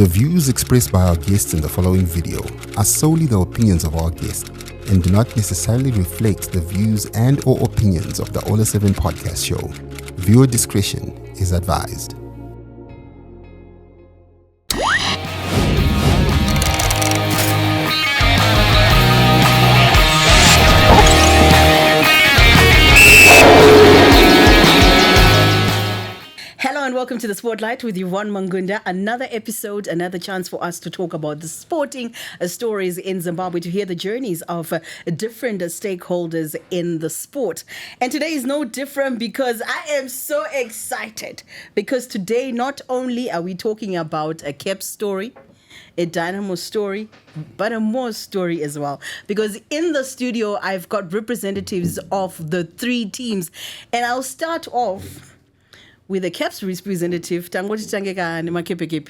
The views expressed by our guests in the following video are solely the opinions of our guests and do not necessarily reflect the views and or opinions of the Ola 7 podcast show. Viewer discretion is advised. Welcome to the Sportlight with Yvonne Mangunda. Another episode, another chance for us to talk about the sporting stories in Zimbabwe, to hear the journeys of different stakeholders in the sport. And today is no different because I am so excited because today not only are we talking about a Cape story, a Dynamos story, but a MWOS story as well. Because in the studio, I've got representatives of the three teams. And I'll start off with the Caps representative. Tangoti tangeka ni makepe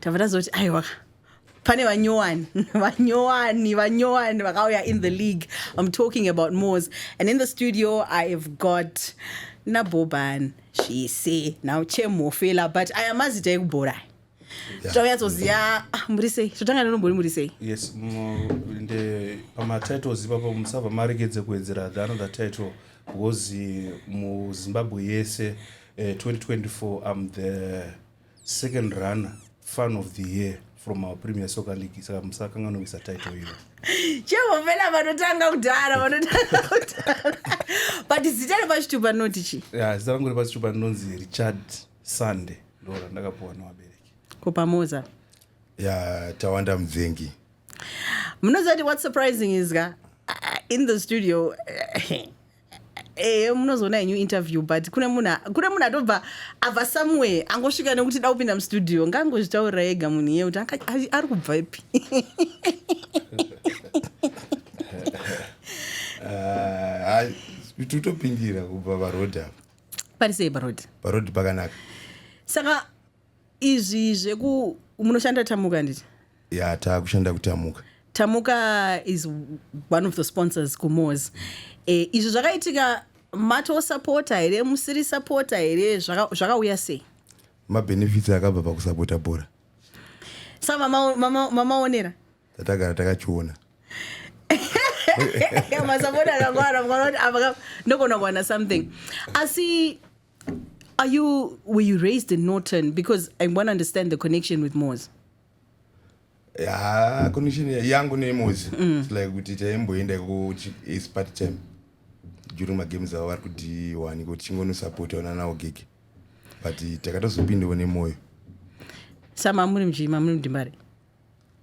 tavada zoti aiwa pane vanyowani vakauya in the league. I'm talking about MWOS. And in the studio I've got Borban, she say now Chemhofela, but I am as kubora. Yes, pama titles ipapo musava maregedze kuwedzera. The another title was mu Zimbabwe yese 2024. I'm the second runner fan of the year from our Premier Soccer League. Saka musakanga no isa title hiyo. Chemhofela vanotanga kudhara. But zitari pachitupa notichi. Yeah, zitangori pachitupa nonzi Richard Sunday. Ndora ndakapuwa nawabereki. Kupamoza. Yeah, Tawanda Mvengi. Mnozati what's surprising is in the studio munozona a new interview, but kuna muna atobva ava somewhere angosvika nekuti da kupinda mustudio ngangozvitaurira ega munhu iye kuti ari kubva ipi. Tutopindira kubva varodha. Parisei parodha? Parodha pakanaka. Saka izvi zveku munoshanda Tamuka nditi? Ya, takushanda kuTamuka. Tamuka is one of the sponsors kuMWOS. Izvi zvakaitika mato supporter here, musiri supporter here, zvakauya sei? Mabenefits akabva pakusapota bhora. Sa mamaonera? Tatagara takachiona. Masapota akangwara ndogona kuwana something. Asi, were you raised in Norton? Because I want to understand the connection with MWOS. Yeah, connection yangu neMWOS. It's like kuti taimboenda ku is part time. During my games I work kuti wani kuti chingono support ona na Ogege. But takatozopindawo nemoyo. Sama muri mjima muri Dimbari.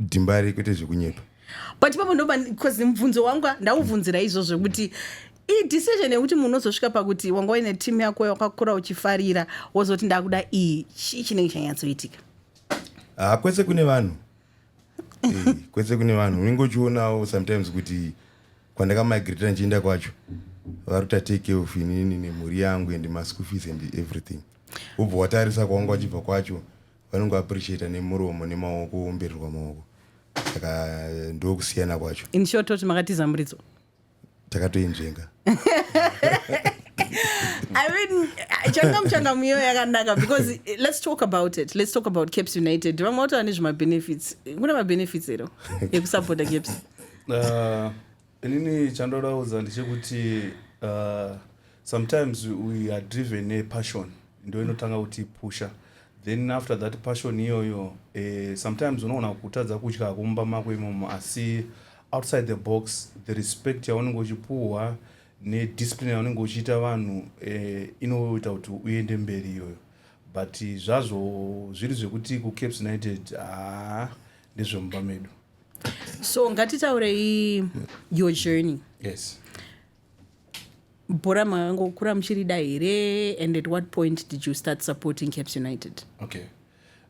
Dimbari kwete zvekunyepa. But papo ndoba because mvunzo wangu ndauvunzira izvozvo kuti decision yekuti munhu uzosvika pakuti wanga uine team yako wakakura uchifarira wozoti ndakuda chii chinenge chanyatsoitika. Kwese kune vanhu. Kwese kune vanhu unongochionawo sometimes kuti kwandakamigrate nchienda kwacho vari take care of inini nemhuri yangu and my school fees and everything. Ubva watarisa kwanga wachibva kwacho vanongo appreciate nemuromo nemaoko mberi kwamaoko. Saka ndokusiyana kwacho. In short kuti makatiza muridzo. Takatoinzvenga. I mean, changa muyo yakanaka because let's talk about it. Let's talk about Caps United. Vamwe vato vane zvimabenefits. Kuna mabenefits ero ekusapota Caps? Inini chandoraudza ndechekuti sometimes we are driven nepassion. Ndo inotanga kuti pusha. Then after that passion iyoyo sometimes unoona kutadza kutya kumba mako imomo, asi outside the box the respect yaunenge uchipuhwa nediscipline yaunenge uchiita vanhu inoita kuti uende mberi iyoyo. But zvazvo zviri zvekuti kuCaps United ndezvemumba medu. So ngatitaurei your journey. Yes. Bhora makangokura muchirida here, and at what point did you start supporting Caps United? Okay.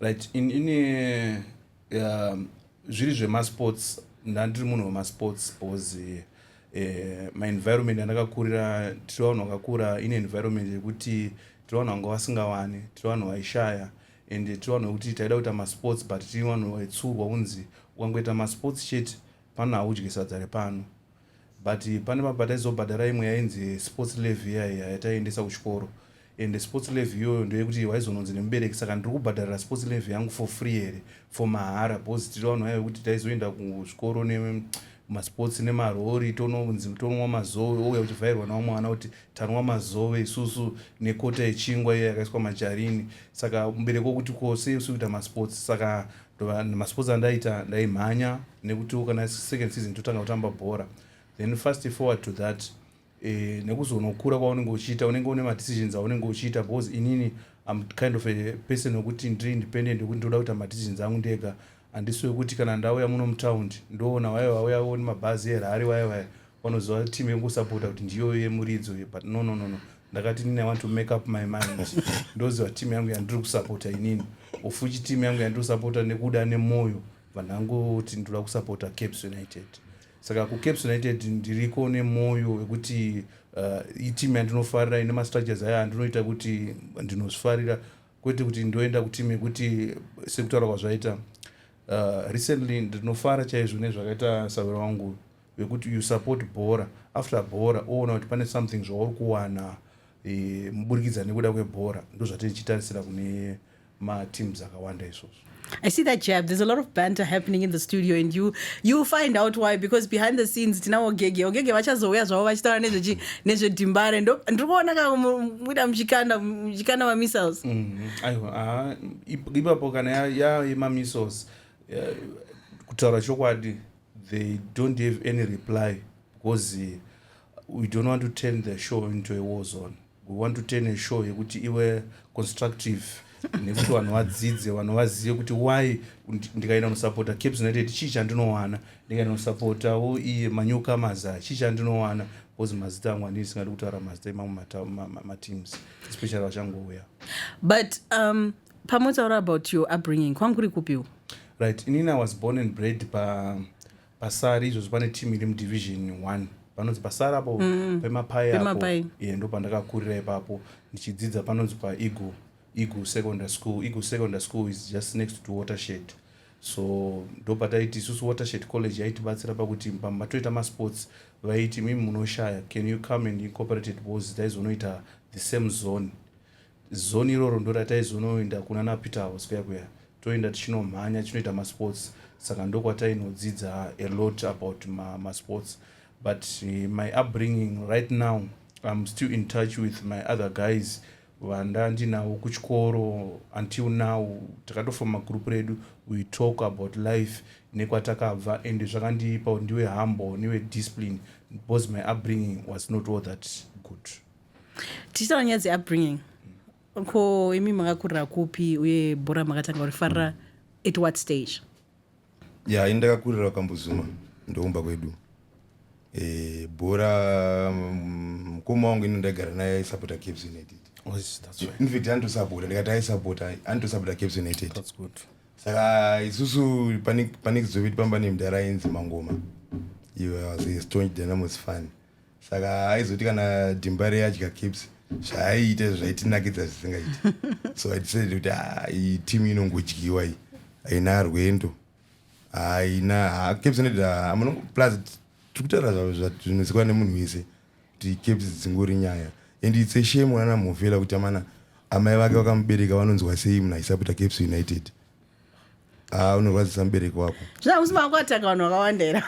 Right. In zviri zvemasports ndandiri munhu wemasports because my environment andakakurira tiri vanhu vakakura in environment yekuti tiri vanhu vanga vasingawani, tiri vanhu vaishaya, and tiri vanhu vekuti taida kuita masports but tiri vanhu vaitsurwa unzi ukangoita masports chete pano haudyi sadza repano. But pane mabhadha izobhadhara imwe yainzi sports levy yataendesa kuchikoro and sports levy iyoyo ndeyekuti waizononzi nemubereki saka ndiri kubhadharira sports levy yangu for free here for mahara because tiri vanhu vayo kuti taizoenda kuzvikoro nemasports nemarori tononwa mazove ouya uchivhairwa navamwe vana kuti tanwa mazove isusu nekota yechingwa iyo yakaiswa majarini saka mubereki wokuti kose usi kuita masports saka masports andaita ndaimhanya nekuti kana second season totanga kutamba bhora then fast forward to that nekuzonokura kwaunenge uchiita unenge une madecisions aunenge uchiita because inini I'm kind of a person wekuti ndiri independent wekuti ndoda kuita madecisions angu ndega handisi wekuti kana ndauya muno mutaundi ndoona wauyawo nemabhazi erari waya vanoziva timu yekusapota kuti ndiyo yemuridzo but no ndakati inini I want to make up my mind ndoziva timu yangu yandiri kusapota inini ofuchi timu yangu yandiri kusapota nekuda nemwoyo vanhangoti ndoda kusapota Caps United saka kuCaps United ndiriko nemwoyo wekuti itimu yandinofarira ine mastructures aya andinoita kuti ndinozvifarira kwete kuti ndoenda kutimu yekuti sekutaura kwazvaita recently ndinofara chaizvo nezvakaita saviro wangu wekuti you support bhora after bhora oona kuti pane something zvauri kuwana muburikidza nekuda kwebhora ndozvatirichitarisira kune mateams akawanda izvozvo. I see that jab. There's a lot of banter happening in the studio, and you find out why, because behind the scenes tina Ogege vachazouya zvavo vachitaura nezvedhimbare ndikuona kamuita muchikanda mamissiles. Aiwa ipapo kana yemamissiles kutaura chokwadi they don't have any reply because we don't want to turn the show into a war zone. We want to turn a show yekuti iwe constructive nekuti vanhu vadzidze vanhu vazive kuti why ndikaenda kusapota Caps United chii chandinowana ndikaenda kusapotawo iye manyuka maza chii chandinowana because mazita angu handisingadi kutaura mazita emamwe mateams especially vachangouya. But pamotaura about your upbringing kwanguri kupiwo? Right, inini I was born and bred pasari izvozvo pane team iri mudivision 1 panonzi pasari apo pemapai apo ndo pandakakurira ipapo ndichidzidza panonzi Eagle Secondary School. Eagle Secondary School is just next to Watershed. So ndopataiti isusu Watershed College yaitibatsira pakuti pamatoita masports vaiti mimi munoshaya can you come and incorporate it because taizonoita the same zone iroro ndo rataizonoenda kuna napeter house kuya toenda tichinomhanya tichinoita masports saka ndokwatainodzidza a lot about masports but my upbringing right now I'm still in touch with my other guys vanda ndinavo kuchikoro until now takatofoma group redu we talk about life nekwatakabva and zvakandipa ndiwe humble niwe discipline because my upbringing was not all that good. Tichitaura nyaya dzeupbringing ko imi makakurira kupi uye bhora makatanga kurifarira at what stage? Ndakakurira Kambuzuma ndoumba kwedu bhora mukoma wangu inondagara naye aisapota Caps United. That's right. In fact andosapota ndikati aisapota Caps United. That's good. Saka isusu pane kuzoviti pamba nemudhara ainzi Mangoma. He was a staunch Dynamos fan. Saka aizoti kana dhimbare yadya Caps zvaiita zvaitinakidza zvisingaiti. So I decided kuti team inongodyiwa iyi haina rwendo haina Caps United plus tikutaura zvinozikwa nemunhu wese kuti Caps dzingori nyaya and it's a shame una Chemhofela kuti amana amai vake vakamubereka vanonzwa sei munhu aisapota Caps United. Unorwadzisa mubereki wako zvina musima kwataka vanhu vakawandera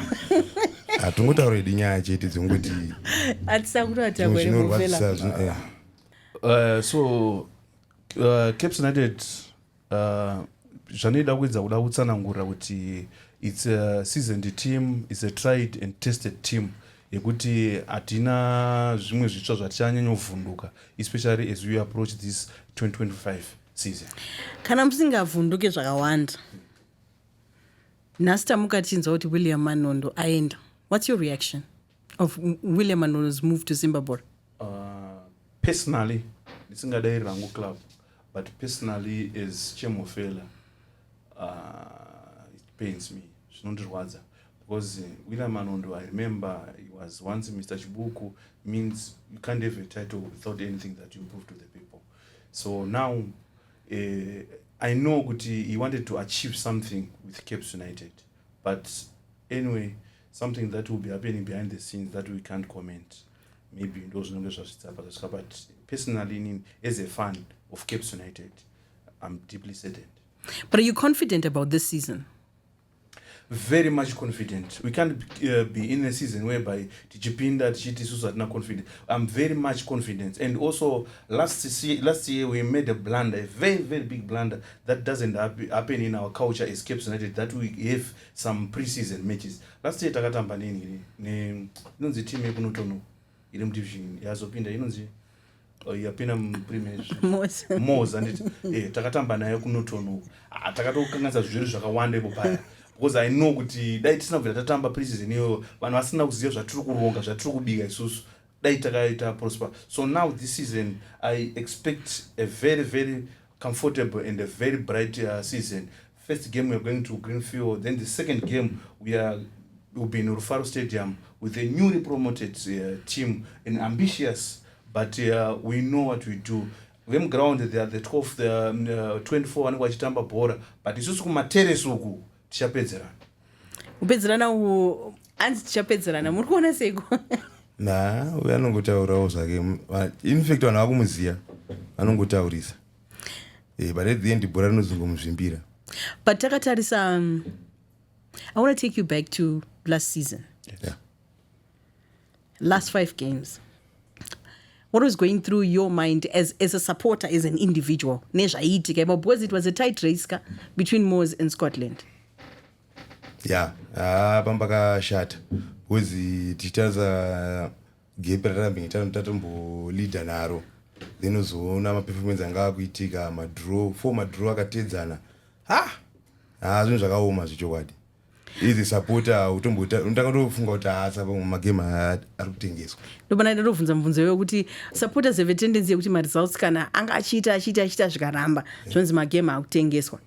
hatongotaura idi nyaya chete dzongoti hatisakutataura Chemhofela. So Caps United zvanoida kuedza kuda kutsanangura kuti it's a seasoned team, it's a tried and tested team yekuti hatina zvimwe zvitsva zvatichanyanyovhunduka especially as we approach this 2025 season. Kana musingavhunduke zvakawanda nhasi tamukachinzwa kuti William Manondo aenda, what's your reaction of William Manondo's move to Zimbabwe? Personally ndisingadai rangu club but personally as Chemhofela it pains me zvinondirwadza because William Manondo, I remember he was once Mr. Chibuku, means you can't have a title without anything that you prove to the people. So now I know that he wanted to achieve something with Caps United, but anyway, something that will be happening behind the scenes that we can't comment. maybe ndozvinenge zvazvitsapa zvasvika, but personally as a fan of Cape United, I'm deeply saddened. But are you confident about this season? Very much confident. We can't be in a season whereby tichipinda tichiti not confident. I'm very much confident. And also last year we made a blunder, a very, very big blunder that doesn't happen in our culture as Cape United, that we have some pre-season matches. Last year takatamba nini inonzi team yekunotono iri mudivision yazopinda inonzi yapinda mupremier MWOS anditi takatamba nayo kunotono takatokanganisa zviri zvakawanda ipo paya. Because I know kuti dai tisina kubvira tatamba pre-season iyo vanhu vasina kuziva zvatiri kuronga zvatiri kubika isusu dai takaita prosper. So now this season I expect a very, very comfortable and a very bright season. First game we are going to Greenfield, then the second game will be in Rufaro Stadium with a newly promoted team and ambitious, but we know what we do. Them ground they are the 12th, the 24 vanenge vachitamba bhora, but isusu kumateresi uku tichapedzerana. Kupedzerana anzi tichapedzerana muri kuona seiko? Uyo anongotaurawo zvake. In fact vanhu vakumuziya vanongotaurisa. But at the end bhora rinozongomuzvimbira. But takatarisa, I want to take you back to last season. Yeah. Last 5 games. What was going through your mind as a supporter, as an individual? Because it was a tight race between MWOS and Scotland. Yeah, pambakashata. Because tichitaza gap ratambi tatombo leader naro. Then uzoona maperformance anga akuitika madraw, 4 madraw akatedzana. Zvinhu zvakaoma zvichokwadi. Izi supporter utombota undakatofunga kuti asa pamagame ari kutengeswa. Ndobana ndobvunza mubvunzo wekuti supporters have a tendency yekuti results kana anga achita zvikaramba zvonzi magame akutengeswa.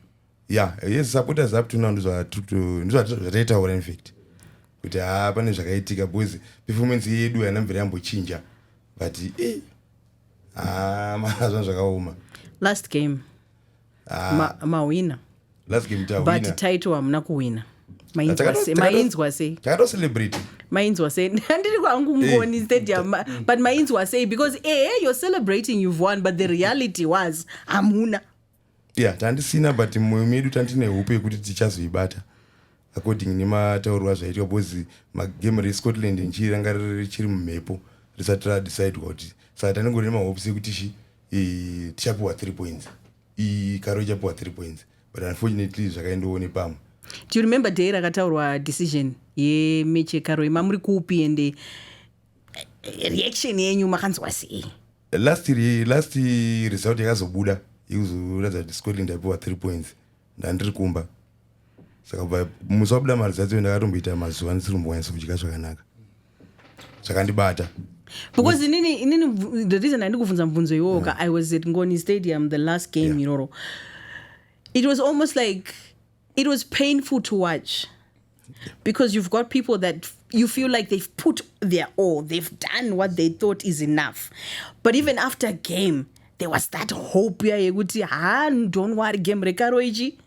Yeah, yes, supporters up to now ndozvataitaura in fact. Kuti pane zvakaitika because performance yedu yanamvera yambochinja. But zvinhu zvakaoma. Last game mawina. Last game tawina. But title hamuna kuwina. Mainzwa sei? Takato celebrate. Mainzwa sei? Handiri kwangu ngoni stadium, but mainzwa sei because you're celebrating, you've won, but the reality was hamuna. Yeah, tandisina but mwoyo medu tandine hope yekuti tichazoibata. According nemataurwa zvaiitwa because magame reScotland nchiranga richiri mumhepo risati radecide kuti saka tanengori nemahopes ekuti tichapiwa 3 points. Karo ichapiwa 3 points. But unfortunately zvakaendawo nepamwe. Do you remember day rakataurwa decision yemechi yekaro mamuri kupi and reaction yenyu makanzwa sei? Last result yakazobuda yekuzoratidza kuti Scotland yapiwa 3 points ndandiri kumba. Saka kubva musi wabuda marizatio ndakatomboita mazuva ndisiri kumbonyasa kudya zvakanaka. Zvakandibata. Because inini the reason andikubvunza mubvunzo iwoka, I was at Ngoni Stadium the last game, you know. It was almost like it was painful to watch because you've got people that you feel like they've put their all, they've done what they thought is enough. But even after a game, there was that hope don't worry, game rekaro ichi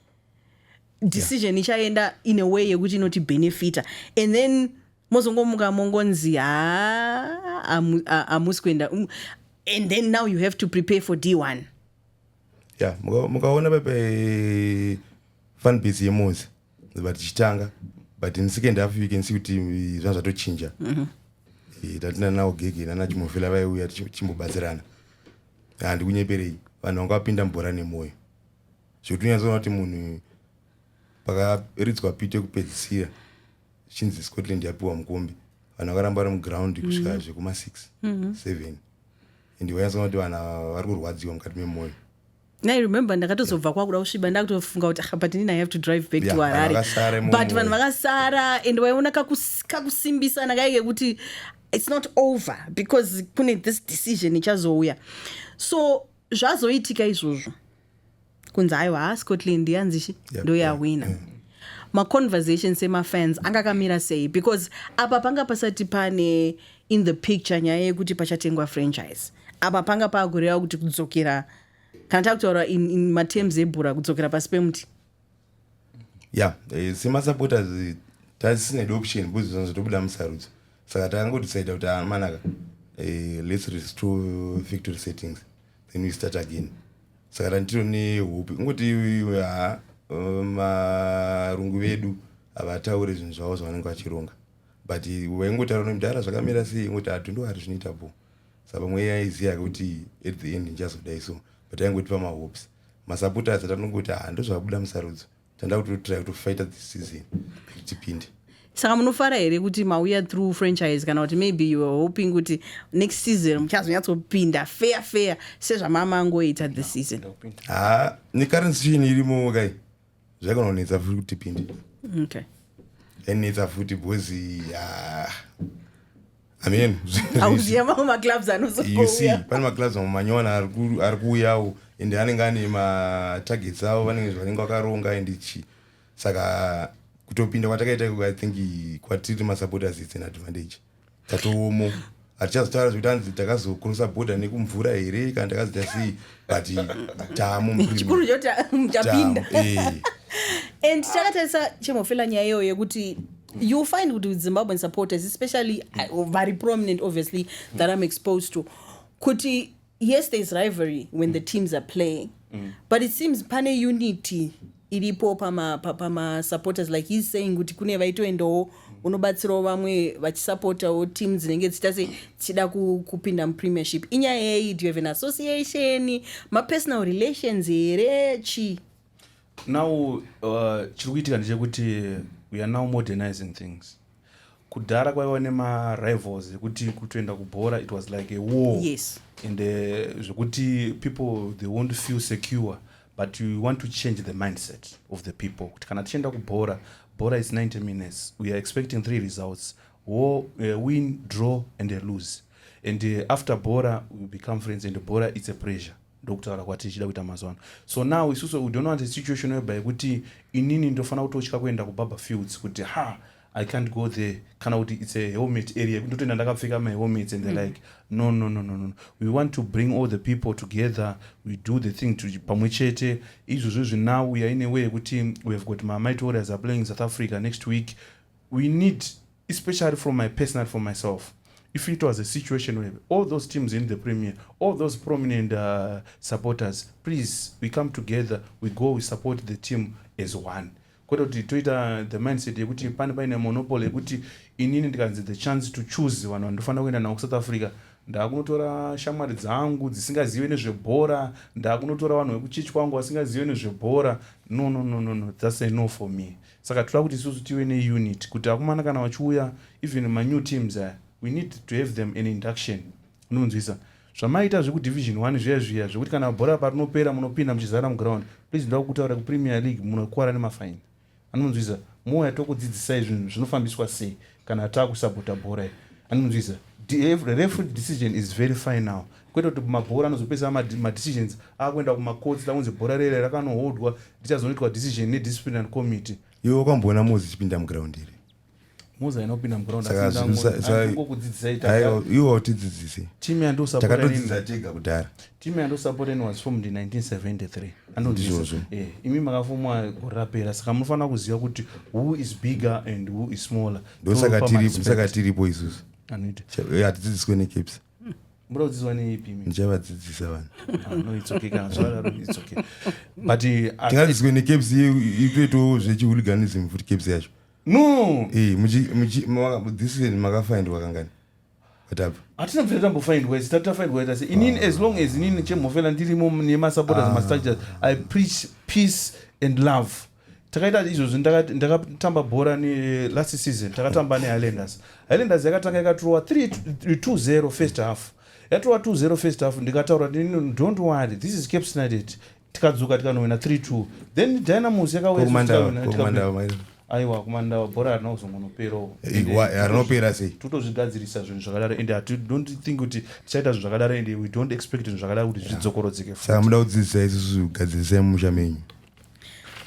decision ichaenda in a way yekuti inoti benefita. And then mozongomuka mongonzi amuskwenda and then now you have to prepare for D1. Yeah, mukaona pepe fan base yeMWOS but tichitanga but in second half you can see kuti zvanhu zvatochinja. Tatina na Ogege na Chemhofela vaiuya tichimbobatsirana. Handikunyeperei vanhu vanga vapinda mubhora nemwoyo. Zvokunyatsoona kuti munhu pakaridzwa pito yekupedzisira chinzi Scotland yapiwa mukombe vanhu vakaramba vari muground kusvika zvekuma 6 7 and wanyatsoona kuti vanhu vari kurwadziwa mukati memwoyo. I remember ndakatozobva kwakuda kusviba ndakutofunga kuti but I have to drive back to Harare. But vanhu vakasara and waiona kakusimbisana kaike kuti it's not over because kune this decision ichazouya. So zvazoitika izvozvo kunzi aiwa Scotland yanzishi ndo yawina. Ma-conversations semafans angakamira sei because apa panga pasati pane in the picture nyaya yekuti pachatengwa franchise. Apa panga pakureva kuti kudzokera kana takutaura in materms ebhura kudzokera pasi pemuti. Yeah, semasupporters tasina option because zvinhu zvatobuda musarudzo. Saka takangodecide kuti manaka let's restore victory settings, then we start again. Saka ndiro hope ngoti marungu vedu havatauri zvinhu zvavo zvavanenge vachironga, but waingotaura nomudhara zvakamira sei ngoti hatindo hari zvinoita po. Saka vamwe yaiziva kuti at the end ndichazodai so, but aingotipa mahopes. Masupporters atanongoti ndozvabuda musarudzo, tanda kutotry kutofighta this season kuti tipinde. Saka munofara here kuti mauya through franchise kana kuti maybe you were hoping kuti next season muchazonyatsopinda fair sezvamamangoita this season? Necurrent situation irimo kai zvakanonetsa futi kuti tipinde. Okay. Enetsa futi because I mean auziya mamwe maclubs you see pane maclubs mamanyona ari kuuyawo ende anenge ane matargets avo vanenge zvanenge vakaronga endichi. Saka kutopinda kwatakaita I think kwatiri masupporters it's an advantage. Tatoomo hatichazotaura zvekuti hanzi takazokrosa border nekumvura here kana takazita sei, but tamo chikuru choti mutapinda. And takatarisa Chemhofela nyaya iyoyo yekuti you find with Zimbabwean supporters, especially very prominent obviously, that I'm exposed to, kuti yes there's rivalry when the teams are playing, but it seems pane unity iripo pama supporters, like he's saying kuti kune vaitoendawo unobatsirawo vamwe vachisupportawo teams dzinenge dzichita tichida kupinda mupremiership. Inyaya yei, do you have an association, personal relations here chi? Now chiri kuitika ndechekuti we are now modernizing things. Kudhara kwaiva nema-rivals ekuti kutoenda kubhora it was like a war. Yes. And zvekuti people they won't feel secure, but you want to change the mindset of the people. Kuti kana tichienda kubhora, bhora is 90 minutes. We are expecting 3 results: win, draw and a lose. And after bhora we become friends, and bhora it's a pressure. Ndokutaura kwati tichida kuita mazuva. So now isusu we don't want a situation whereby kuti inini ndofana kutosvika kuenda kubaba fields kuti I can't go there, kana kuti it's a helmet area ndotoenda ndakapfeka my helmets and they're like no. We want to bring all the people together, we do the thing to pamwe chete. Izvozvo now we are in a way kuti we have got my Mighty Warriors are playing in South Africa next week. We need, especially from myself, if it was a situation where all those teams in the Premier, all those prominent supporters, please, we come together, we go, we support the team as one. Kwete kuti toita the mindset yekuti pane paine monopoly yekuti inini ndikanzi the chance to choose vanhu vandofanira kuenda navo kuSouth Africa, ndakunotora shamwari dzangu dzisingazive nezvebhora, ndakunotora vanhu vekuchechi kwangu vasingazive nezvebhora. No, that's a no for me. Saka toda kuti isusu tive neunit kuti akomana kana vachiuya, even my new teams we need to have them an induction. Unonzwisa zvamaita zvekudivision 1 zviya zvekuti kana bhora parinopera munopinda muchizara muground, please ndoda kutaura kuPremier League munokwara nemafaini. Anonzwisa moya tokudzidzisai zvinhu zvinofambiswa sei kana takusapota bhora. Anonzwisa the referee decision is very fine now. Kwete kuti mabhora anozopesa decisions akuenda kumacourts takunzi bhora rere rakanohodwa richazoitwa decision nedisciplinary committee. Iwe wakamboona Moses chipinda muground here? Moses ainopinda muground asingokudzidzisai iwe watidzidzise. Team yandosapota tega kudhara. Team yandosapota was formed in 1973. Anonzwisa imi makafumwa gorapera, saka munofanira kuziva kuti who is bigger and who is smaller. Ndosaka tiripo isusu hatidzidziswe necaps. Muda kudzidziswa neipi? Ndichavadzidzisa vanhu. No, it's okay, kana zvadaro it's okay. But tingadzidziswe necaps itoitawo zvechihooliganism futi caps yacho. No. This is makafindwa kangani? Whatever. Hatina mfira tambofindwa, tatafindwa tasi. Inini as long as inini Chemhofela ndirimo nemasupporters mastructures, I preach peace and love. Takaita izvozvo ndakatamba bhora last season, takatamba neHighlanders. Highlanders yakatanga yakatrowa 2-0 first half. Yatrowa 2-0 first half, ndikataura don't worry, this is Cape United. Tikadzuka tikanowina 3-2. Then Dynamos yakawina. Aiwa kumanda bhora harina kuzongonoperawo. Harinopera sei? Totozvigadzirisa zvinhu zvakadaro, and I don't think kuti tichaita zvinhu zvakadaro, and we don't expect zvinhu zvakadaro kuti zvidzokorodzeke futi. Saka muda kudzidzisa isusu gadzirisai mumusha menyu.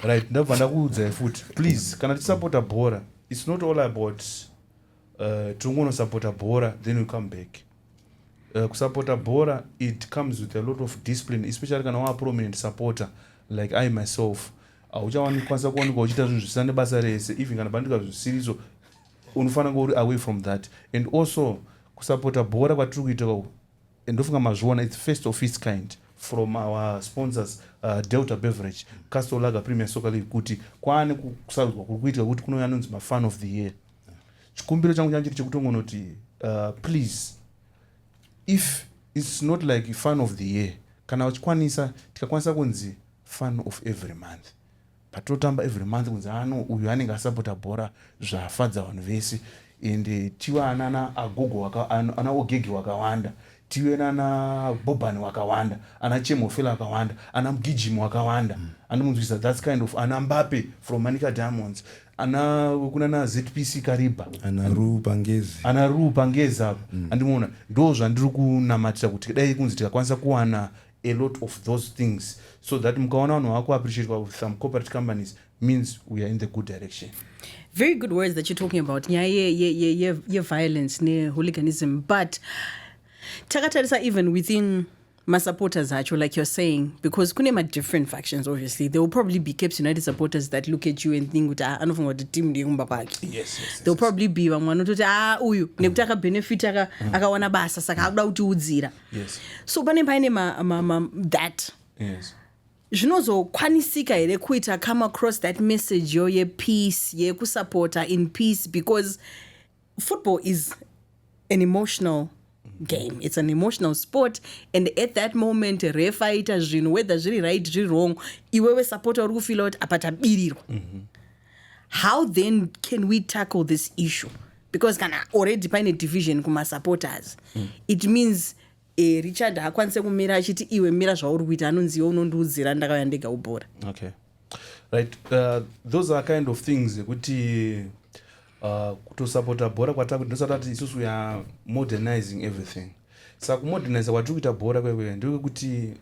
Right, ndabva ndakuudzai futi. Please, kana tisapota bhora, it's not all about tungonosapota bhora then we come back. Kusapota bhora, it comes with a lot of discipline, especially kana wa prominent supporter like I myself. Uchakwanisa kuoneka uchita zvinhu zvisina nebasa rese, even kana bandika zvisiriso unofanira uri away from that. And also kusapota bhora kwatiri kuita ndofunga mazviona it's first of its kind from our sponsors Delta Beverage Castle Lager Premier Soccer League kuti kwaane kusarudzwa kuri kuitika kuti kuno anonzi mafan of the year. Chikumbiro changu changu chiri chekutongonoti please if it's not like fan of the year kana uchikwanisa tikakwanisa kunzi fan of every month patotamba every month kunzi uyu anenge asapota bhora zvafadza vanhu vese ende tive ana ana Ogege wakawanda tive nana Borban wakawanda ana Chemhofela wakawanda ana Ogege wakawanda anomunzwisa that's kind of ana Mbappe from Manika Diamonds kuna ZPC Kariba ana Ru Pangezi andimona ndo zvandiri kunamatira kuti dai kunzi tikakwanisa kuwana a lot of those things so that mukaona vanhu wako appreciate with some corporate companies means we are in the good direction. Very good words that you're talking about. Yeah, violence, hooliganism. But takatarisa even within my supporters actually, like you're saying, because kunema different factions, obviously. There will probably be Cape United supporters that look at you and think, I don't know what the team is. Yes. There will probably be one to say, uyu, nekutaka benefit akawana basa, saka akuda kuti udzira. Yes. So paine that. Yes. Zvinozokwanisika here kuita come across that message ye peace ye kusupporta in peace, because football is an emotional game. It's an emotional sport, and at that moment refaita zvinhu whether zviri right zviri wrong iwewe supporter uri kufila kuti apa tabirirwa. How then can we tackle this issue? Because kana already paine division kuma supporters. It means Richard hakwanise kumira achiti iwe mira zvauri kuita anonzi iwe unondiudzira ndakauya ndega ubhora. Okay. Right. Those are kind of things kuti kutosapota bhora kwatakuti ndosati isusu we are modernizing everything. Saka kumodernize kwatiri kuita bhora kwekwe ndekuti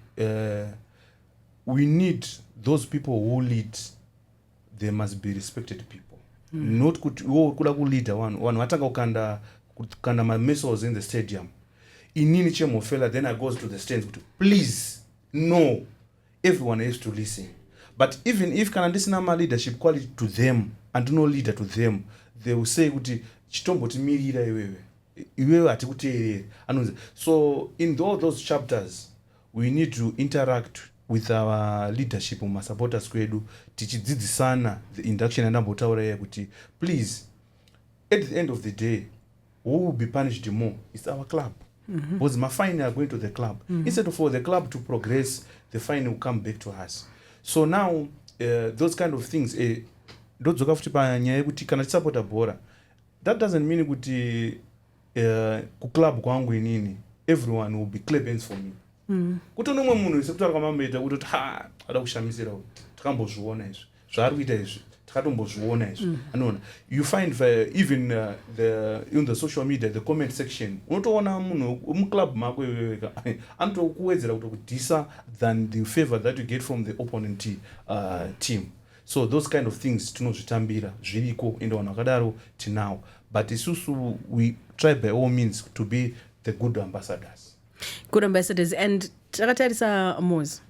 we need those people who lead. They must be respected people. Not kuti kuda kuleader vanhu vatanga kukanda ma-missiles in the stadium. Inini Chemhofela, then I goes to the stands. Please, no, everyone has to listen. But even if kana ndisina ma leadership quality to them and no leader to them, they will say kuti chitomboti mirira iwewe atikuteereri. So in all those chapters, we need to interact with our leadership muma supporters kwedu tichidzidzisana the induction andambotaura here kuti please at the end of the day who will be punished more is our club. Because my fine are going to the club. Instead of for the club to progress, the fine will come back to us. So now, those kind of things, that doesn't mean ku club kwangu inini everyone will be clap hands for me. Kuti nomwe munhu sekutara kwamameta kuti ada kushamisira takambozviona izvi zvari kuita izvi takatombozviona izvi anoona you find even in the social media the comment section unotoona munhu muclub mako iweweka anotokuwedzera kuti kudhisa than the favor that you get from the opponent team. So those kind of things tinozvitambira zviriko ende vanhu vakadaro tinawo, but isusu we try by all means to be the good ambassadors. Good ambassadors. And takatarisa MWOS.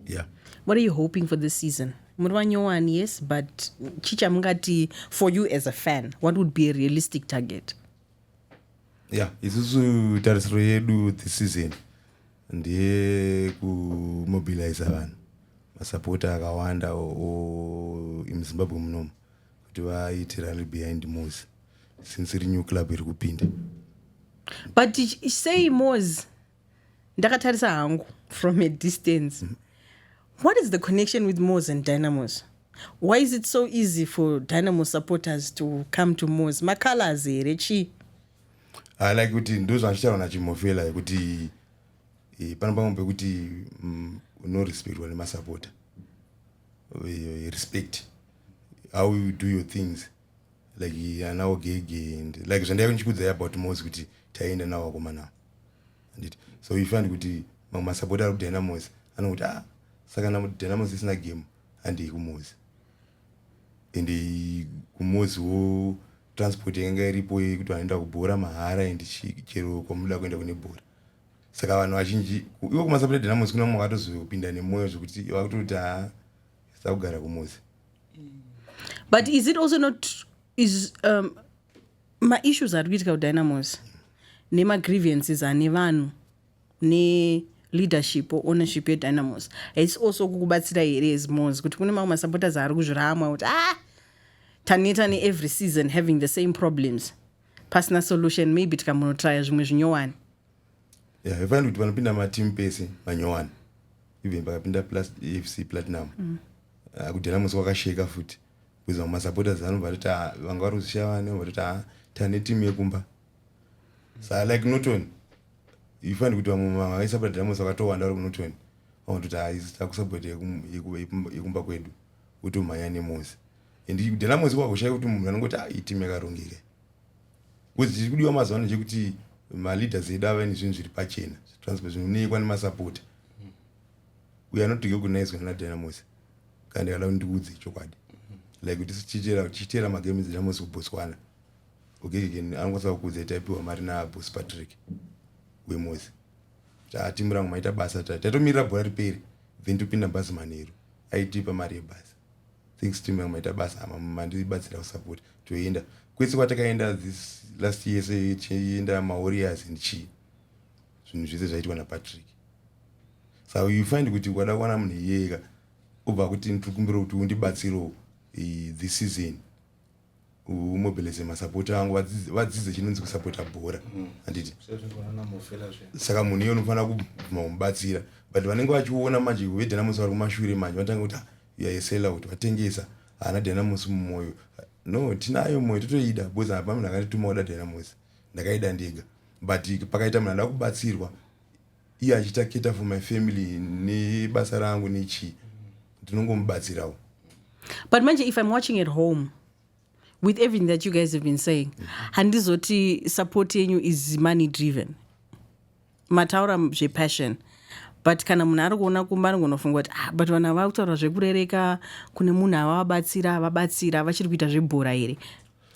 Yeah. What are you hoping for this season? Murwanyowan, yes, but chicha mungati, for you as a fan, what would be a realistic target? Yeah, isusu tarisiro yedu this season ndiye kumobilize vanhu masupporter akawanda muZimbabwe munomu kuti vaite rally behind MWOS since iri new club iri kupinda. But say MWOS ndakatarisa hangu from a distance. What is the connection with MWOS and Dynamos? Why is it so easy for Dynamo supporters to come to MWOS? Makalazi rechi. I like kuti ndozo anchitaura na Chemhofela kuti panopamwe pekuti no respect wale masupporter. Respect how you do your things, like ana Ogege and like zvandaya kunchikudza about MWOS kuti taenda nawo akomana. So you find kuti masupporter ari Dynamos anokuti saka na Dynamos isina game and kuMWOS and kuMWOS wo transport yanga iripo kuti vanoenda kubhora mahara and chero kwamuda kuenda kune bhora. Saka vanhu vazhinji iwo kumasupporter Dynamos kuna mumwe akatozopinda nemwoyo zvokuti vakutoti sakugara kuMWOS. But is it also not my issues are kuitika with Dynamos? nema-grievances ane vanhu ne-leadership or ownership yeDynamos. It's also kukubatsira here as MWOS kuti kune mamwe masupporters ari kuzviramwa kuti taneta ne-every season having the same problems. Personal solution maybe tikamunotraya zvimwe zvinyowani. Yeah, ifani kuti vanopinda mateam pese manyowani. Even pakapinda plus FC Platinum. KuDynamos wakasheka futi. Kuza masupporters anobva kuti vanga vari kuzishavane vobva kuti tane team yekumba. So like Norton, ifani kuti vamwe vaisapota Dynamos vakatowanda vari kuNorton. Vanoti kuti takusapota yekumba kwedu kuti umhanya neMWOS. And Dynamos kwakushaya kuti munhu anongoti iteam yakarongeka. Kuti tiri kudiwa mazuva ano kuti ma-leaders edu ava nezvinhu zviri pachena transfer zvinonekwa nemasapota. We are not recognized naDynamos. Kandi ala ndikuudze chokwadi. Like kuti tichitera magame eDynamos kuBotswana. Ogege anokwanisa kuudza taipiwa mari naBoss Patrick weMWOS. Timu rangu maita basa tatomirira bhora riperi then topinda bhazi manheru aitipa mari yebhasi. Thanks timu rangu maita basa mandibatsira kusapota toenda kwese kwatakaenda this last year sechienda maWarriors and chii zvinhu zvese zvaitwa naPatrick. So you find kuti kwada kuwana munhu iyeka obva kuti ndikumbira kuti undibatsirewo this season umobilize masapota angu vadzidze chinonzi kusapota bhora handiti. Saka munhu iye unofanira kubvuma kumubatsira but vanenge vachiona manje veDynamos vari kumashure manje vatanga kuti yayesela kuti vatengesa haana Dynamos mumwoyo. No, tinayo mwoyo totoida because apa munhu akatituma kuda Dynamos ndakaida ndega but pakaita munhu anoda kubatsirwa iye achitaketa for my family nebasa rangu nechi ndinongomubatsirawo. But manje if I'm watching at home with everything that you guys have been saying, handizoti support yenyu is money driven. Mataura zvepassion. But kana munhu ari kuona kumba anogonofunga kuti but vanhu vakutaura zvekurereka kune munhu avabatsira vachiri kuita zvebhora here.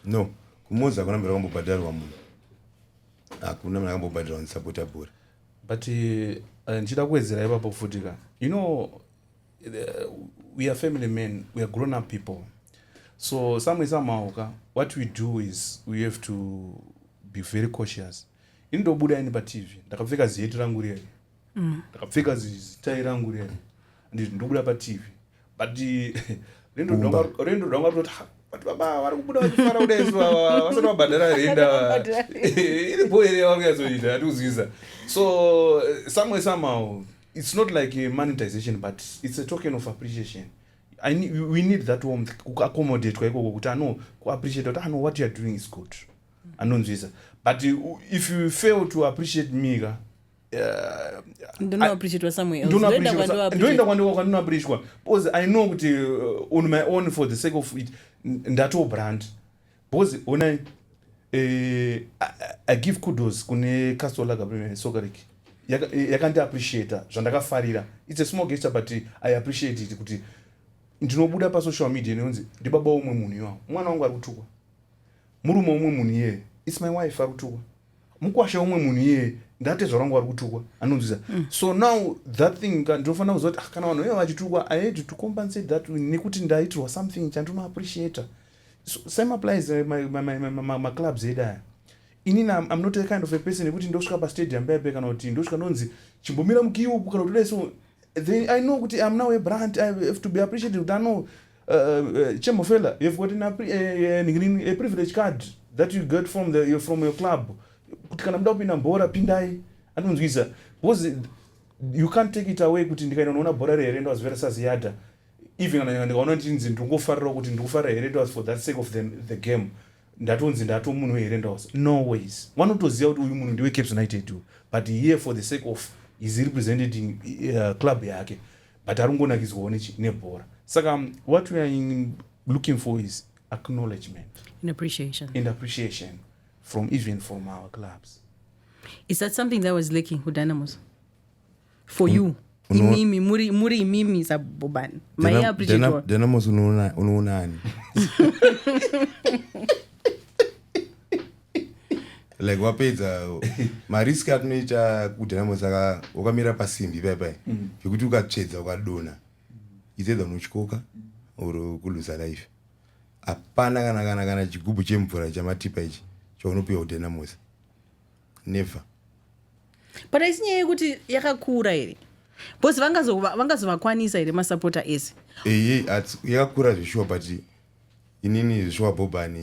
No, kuMWOS hakuna munhu akambobhadharwa munhu. Hakuna munhu akambobhadharwa nosapota bhora. But ndichida kuwedzera ipapo futi ka. You know, we are family men, we are grown up people. So somehow what we do is we have to be very cautious. Indobuda ini paTV ndakapfeka ziheti rangu rere. Ndakapfeka zitai rangu rere. Ndobuda paTV. But rendo ndanga kuti but baba vari kubuda vachifara kudai vasati vabhadhara renda iri boere yavangazoita hatiuzivisa. So somehow it's not like a monetization but it's a token of appreciation. We need that warmth accommodate kwa ikoko kuti appreciate that what you are doing is good. Anonzvisa. But if you fail to appreciate me don't appreciate somewhere else. Ndoenda kwandino appreciate because I know kuti on my own for the sake of it ndato brand. Because when I give kudos kune Castola Gabriel Sogarik. Yakandi appreciate zvandakafarira. It's a small gesture but I appreciate it kuti ndinobuda pa social media neonzi ndibaba omwe munhu iwawo mwana wangu ari kutukwa murume omwe munhu iye it's my wife ari kutukwa mukwasha omwe munhu iye ndate zvarangu ari kutukwa anonzvisa. So now that thing ndinofanira kuzoti kana vanhu iye vachitukwa I had to compensate that nekuti ndaitirwa something chandino appreciate. So same applies my clubs edu aya. Inini I'm not a kind of a person ekuti ndosvika pa stadium pepe kana kuti ndosvika nonzi chimbomira mukiu kana kuti so I know that I'm now a brand. I have to be appreciated. I know Chemhofela, you've got a privilege card that you get from your club. Because you can't take it away. Even for that sake of the game. No ways. One of those Cape United do, but here for the sake of is representing club yake but arungona kizwone nebhora. Saka what we are looking for is acknowledgement and appreciation from our clubs. Is that something that was lacking with Dynamos for you? Imimi muri imimi za Borban maya appreciate Dynamos unoonani like wapedza marisk atinoita kuDynamos saka wakamira pasimbi paipai zvekuti ukatsvedza ukadona izedza unochikoka uri kuluza life. Hapana kana chigubhu chemvura chamatipa ichi chaunopiwa kuDynamos. never. But aisinyaya yekuti yakakura here because vangazovakwanisa here masapota ese yakakura zvishuwa but inini zvishuwa Borban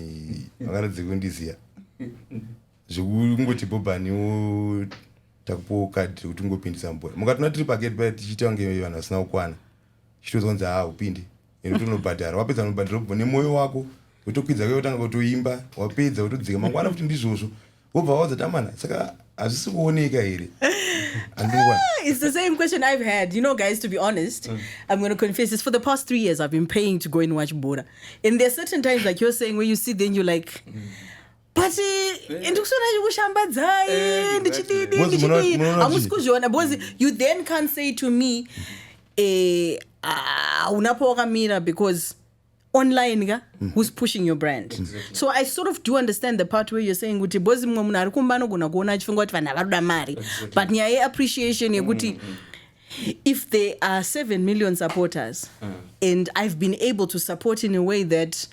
vakaradze kundiziya zvekungoti Borban takupowo kadhi kuti ungopindisa mbora mukatona tiri pagate paya tichiita kunge vanhu vasina kukwana chitozonzi upinde ino tonobhadhara wapedza unobhadhara nemoyo wako wotokwidza kwe wotanga kutoimba wapedza wotodzika mangwana kuti ndizvozvo wobva wazotamana saka hazvisi kuoneka here. It's the same question I've had. You know, guys, to be honest, I'm going to confess this. For the past 3 years, I've been paying to go and watch Bora. And there are certain times, like you're saying, where you sit there and you're like, but you then can't say to me, because online who's pushing your brand. Exactly. So I sort of do understand the part where you're saying kuti bozi mwe munhu ari kumbano gona kuona chifunga kuti vanhu avaruda mari. But nyaya appreciation yekuti if there are 7 million supporters and I've been able to support in a way that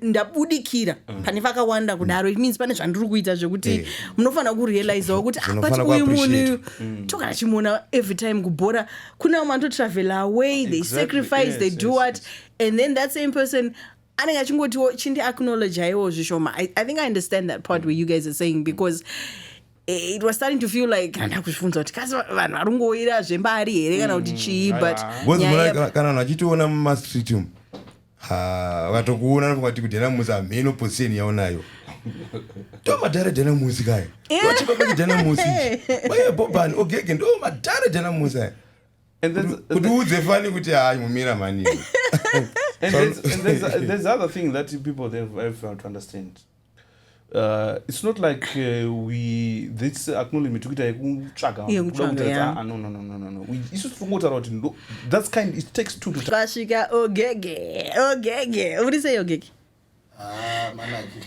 ndabudikira pane vakawanda kudaro, it means pane zvandiri kuita zvekuti munofanira kurealizewa kuti but uyu munhu tokana chimuona every time kubhora kuna vamwe vanototravela away, they sacrifice, they do what, and then that same person anenge achingotiwo chindi acknowledge haiwo zvishoma. I think I understand that part where you guys are saying, because it was starting to feel like ndakuzvifunza kuti kasi vanhu varungoira zvembari here kana kuti chii, but kana vanhu vachitiona mumastreet umu vakatokuona nokungati kuti Dynamos hameno position yaonayo ndomadhara Dynamos kaya wachipapa Dynamos uye Borban Ogege ndomadhara Dynamos aya kuti udze fani kuti mumira mani. And there's other thing that people have to understand. It's not like this acknowledgement together no. We used to promote about that's kind, it takes two to Kashika Ogege. What do you say, Ogege? Manaki.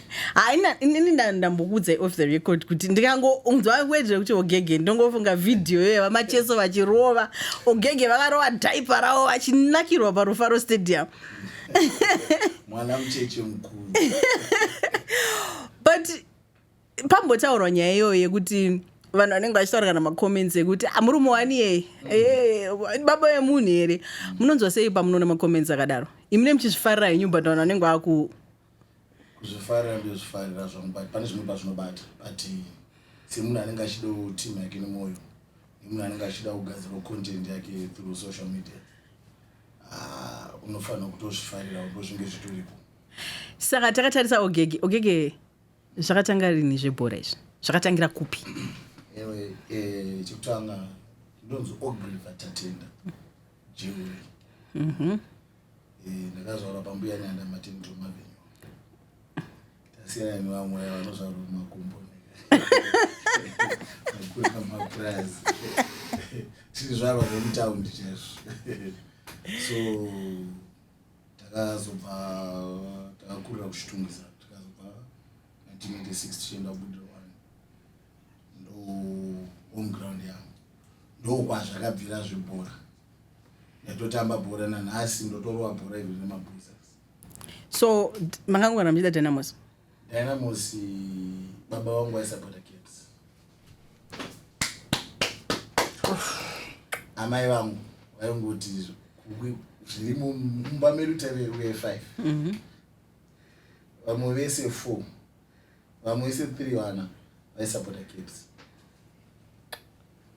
Ndambokudza off the record kuti ndikangounzwa kwedze kuti Ogege ndongofunga video yevamacheso vachirova Ogege vakarova dhaipa ravo vachinakirwa paRufaro Stadium. Mwana mcheche mkuru. But pambotaurwa nyaya iyoyo yekuti vanhu vanenge vachitaura kana macomments ekuti muri muwani baba vemunhu here, munonzwa sei pamunoona macomments akadaro? Imune muchizvifarira henyu, but vanhu vanenge kuzvifarira ndozvifarira zvangu, but pane zvimwe pazvinobata. But semunhu anenge achida timu yake nemoyo, nemunhu anenge achida kugadzira content yake through social media, unofanira kutozvifarira ndozvinge zvitoripo. Saka takatarisa Ogege zvakatanga rini zvebhora izvi? Zvakatangira kupi? Ewe chekutanga ndonzi Ogriva Tatenda Jewelry. Ndakazvaura pambuya nyanda matendo mavenyu. Tasiyana nevamwe vanozvaura makumbo. Akuita maprize. Chizvarwa nemutaundi chazvo. So takakurira kuchitungisa, takazobva 1986 tichienda kubudiriro 1 ndo home ground yangu, ndokwazvakabvira zvebhora. Ndatotamba bhora nanhasi, ndotorova bhora izvo nemabhuisas. So makangwana mchida Dynamos? Dynamos baba wangu waisapota Caps. Amai vangu vaingoti zviri mumba medu tave uye 5. Vamwe vese 4, vamwe vese 3 vana vaisapota Caps.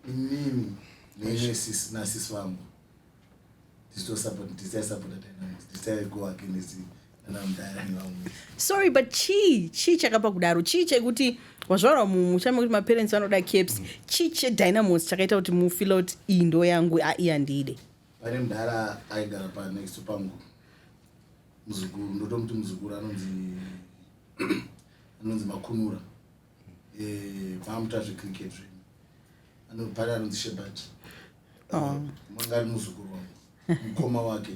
Inini neSisi naSisi vangu tisaisapota Dynamos, tisaigo against nanamudhayani vamwe. Sorry, but chii chakapa kudaro? Chii chekuti wazvaura muchama kuti maparents vanoda Caps? Chii cheDynamos chakaita kuti mufeel out iyi ndo yangu iandide? Pane mudhara aigara next to pangu, muzukuru, ndotomuti muzukuru anonzi Makunura, vamuta zvecricket zvinhu, pane anonzi Shepherd, mwangari muzukuru wangu, mukoma wake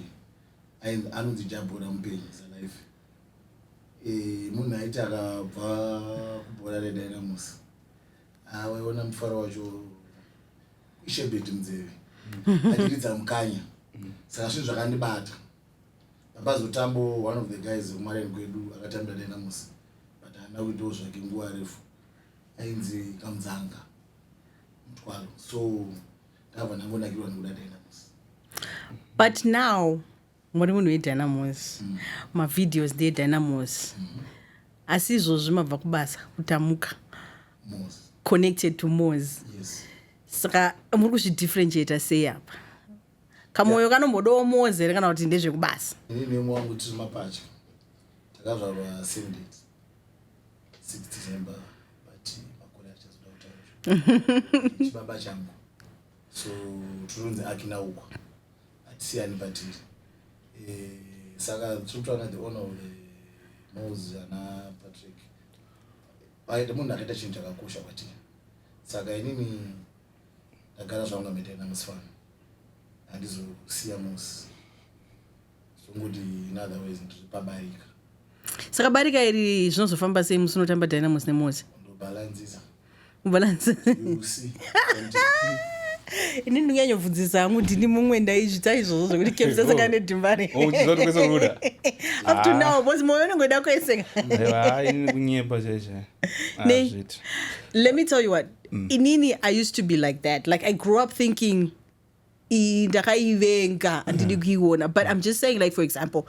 anonzi Jabhora mupenyu zalife. Munhu aiti akabva kubhora reDynamos, waiona mufaro wacho Shepherd munzeve achiridza mukanya, saka zvinhu zvakandibata. Papazotambo one of the guys wekumareni kwedu akatambira Dynamos, but haana kuitawo zvake nguva refu. ainzi Kamzanga Mtwalo. So ndava ndangonakirwa nekuda Dynamos. But now muri munhu weDynamos, mavideos ndeDynamos, asi izvozvi mabva kubasa kutamuka MWOS. connected to MWOS. Yes. Saka muri kuzvidifferentiata sei apa? Kamwoyo kanombodawo MWOS here kana kuti ndezvekubasa? Ini nemu wangu tiri mapacha. Takazvarwa same date. 6 December, but makore achazoda kutaura. Chibaba changu. So turunzi akina uko. Atisiyani patiri. Saka tiri the honor of the MWOS ana Patrick. Aite munhu akaita chinhu chakakosha kwatiri. Saka inini ndagara zvangu meDynamos fan. Handizosiya MWOS. Songoti in other ways ndiri pabarika. Saka barika iri zvinozofamba sei musinotamba Dynamos neMWOS? Ndobalanzisa. Ubalance. You see. Ini ndinganyobvunzisa hangu ndini mumwe ndaizvita izvozvo zvokuti kepsa saka nedhimbare. Uchizoti kwese kuda. Up to now, boss moyo unongoda kueseka. Ini kunyepa cheche. Let me tell you what. Inini, I used to be like that. Like I grew up thinking ndakaivenga andidi kuiona. But I'm just saying, like for example,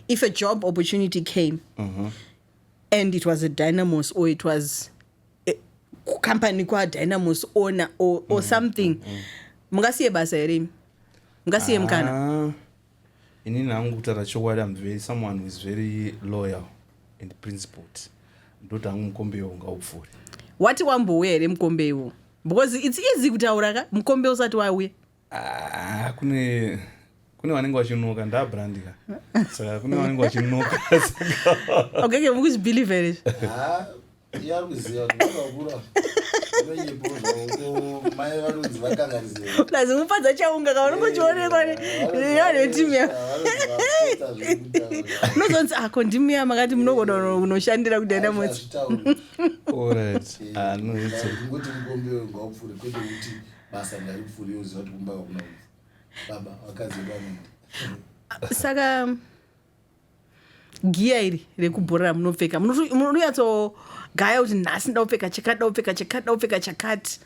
if a job opportunity came and it was a Dynamos or it was company kwa Dynamos owner or something, mungasiye basa here, mungasiye mkana. Inini nangu kutaura chokwadi, I'm very someone who is very loyal and principled. Ndoti hangu mukombewo ngaupfuri. Wati wambouya here mukombewo? Because it's easy kutaura ka mukombewo usati wauya. Kune vanenge vachinoka, ndabrandika. Saka kune vanenge vachinoka. Okay, mukuzvibelieve here. Yakuziva ndakakura. Mai vanonzi vakangarizira. Lazima upadza chaunga ka unongochionekwa ne team ya. Unozonzi akondimia makati munogona kunoshandira kuDynamos. Alright. No, it's ngoti mukombewo ngaupfuri kwete kuti basa ndari kupfuri yoziva kuti kumba kuna baba wakazibana. Saka gia iri rekubhorera munopfeka munoyatsogaya kuti nhasi ndaupfeka chakati.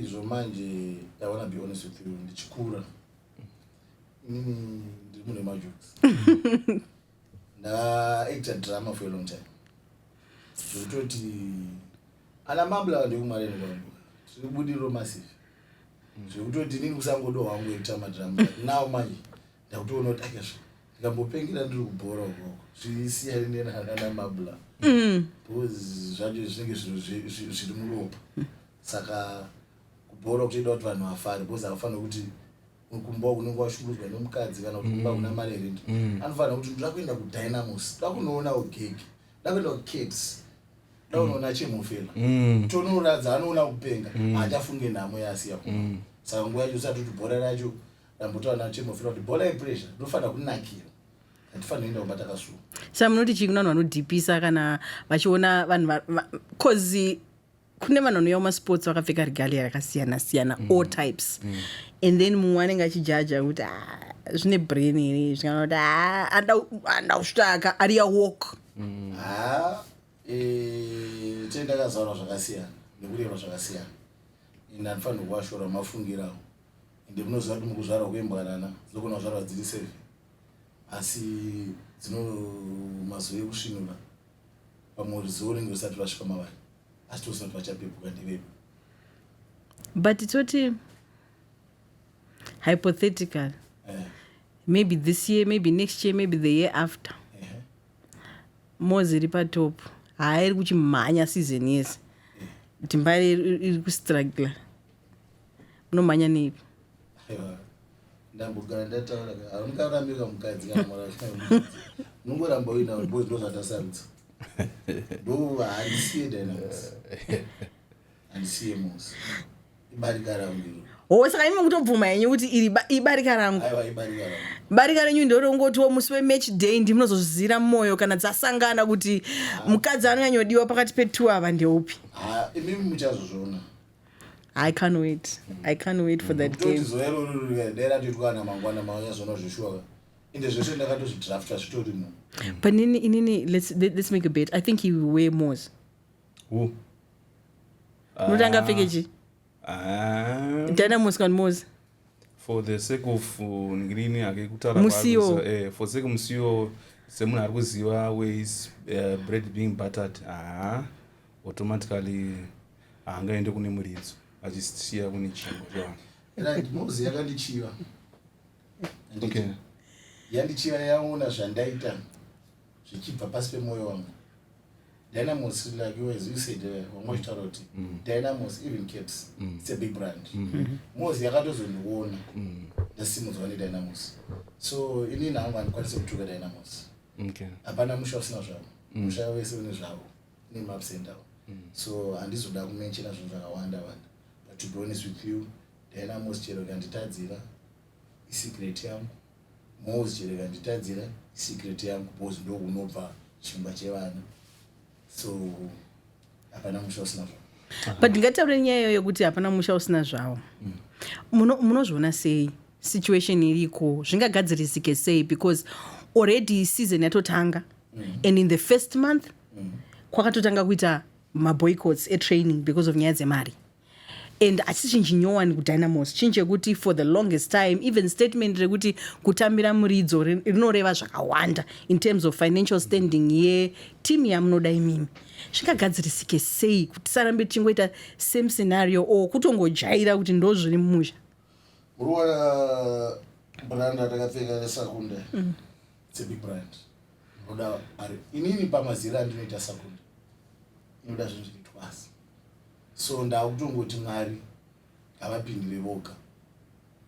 Izvo manje I want to be honest with you, ndichikura ndiri mune majokes. Ndaacta drama for a long time. Zvokutoti ana mabla ndekumareni kwangu tiribudiro massive. Zvokutoti nini kusangodo wangu ekuita madrama. Now manje ndakutoona kuti akazvo ndikambopengera ndiri kubhora ukoko zvisiyani nenana mabla. Because zvacho zvinenge zviri muropa. Saka kubhora kutoita kuti vanhu vafare, because havafanira kuti kumba unenge washungudzwa nomukadzi kana kuti kumba una mari rindi. Anofanira kuti ndoda kuenda kuDynamos, ndoda kunoona Ogege, ndoda kuenda kuCaps, ndoda kunoona Chemhofela. Tonoratidza anoona kupenga, haachafunge nhamo yasiya kumba. Saka nguva yacho usati kuti bhora racho rambotaura naChemhofela kuti bhora yepressure ndofanira kunakira. Hatifanira kuenda kubata kasuwa. Saka munoti chii kuna vanhu vanodhipisa kana vachiona vanhu cause kune vanhu vanouya mumasports vakapfeka regalia rakasiyana-siyana, all types. And then mumwe anenge achijaja kuti zvine brain here zvikana kuti andausvitaka ariya walk. Tendakazvarwa zvakasiyana nekurerwa zvakasiyana. Ende anofanira kuvashora mafungirawo. Ende munoziva kuti mukuzvarwa kwembwanana dzinogona kuzvarwa dziri 7. Asi dzino mazuva ekusvinura pamwe ruzivo runenge rusati rwasvika mavari. Asi tosati vachapepuka ndevedu. But it's what hypothetical. Maybe this year, maybe next year, maybe the year after. MWOS iri patop. Hairi kuchimhanya season yese. Timbari iri kustruggle. Munomhanya neipi? Ndambogara ndataura hamukarambika mukadzi kana mwarashika. Nongoramba uina boys ndozvatasarudza. Ndo handisiye Dynamos. Handisiye MWOS. Ibarika rangu. Saka imi kutobvuma yenyu kuti iri ibarika rangu. Aiwa ibarika rangu. Barika renyu ndorongotiwo musi wematch day ndimunozozvizira mumwoyo kana dzasangana kuti mukadzi anonyanyodiwa pakati petu ava ndeupi? Imimi muchazozviona. I can't wait for that game. But inini, let's make a bet. I think he will wear MWOS. Who? Notanga package. Dynamos can move. For the sake of ngrini akekutara Musio. for the sake of musio semuna ari kuziva ways bread being buttered automatically haangaende kune muridzo achisiya kune chingwa chevanhu. Right, Mozi yakandichiva. Okay. Yandichiva yaona zvandaita zvichibva pasi pemwoyo wangu. Dynamos, like you said, Dynamos, even Caps, it's a big brand. Mozi yakatozondiona ndasimudzwa Dynamos. So inini hangu handikwanise kutuka Dynamos. Okay. Hapana musha usina zvavo. Musha wese une zvavo. Ine maps and down. So handizoda kumenshina zvinhu zvakawanda wanda. But to be honest with you, Dynamos chero kanditadzira secret yangu. Mozi chero kanditadzira secret yangu because ndo unobva chimba chevana. So hapana musha usina zvavo. But ndingataura nyaya yokuti hapana musha usina zvavo. Munozviona sei situation iriko zvingagadzirisike sei because already season yatotanga and in the first month kwakatotanga kuita maboycotts training because of nyaya dzemari. And achichinji nyowani kudynamos chinje kuti for the longest time even statement rekuti kutambira muridzo rinoreva zvakawanda in terms of financial standing yeteam yamunoda imimi. Zvingagadzirisike sei kuti sarambe tichingoita same scenario or kutongojaira kuti ndo zviri mumusha. Uruwana brand atakapfeka Sakunda. It's a big brand. Noda ari inini pamazira ndinoita Sakunda. Inoda zvinhu zvitwasi. So ndakutongoti Mwari avapindire voga.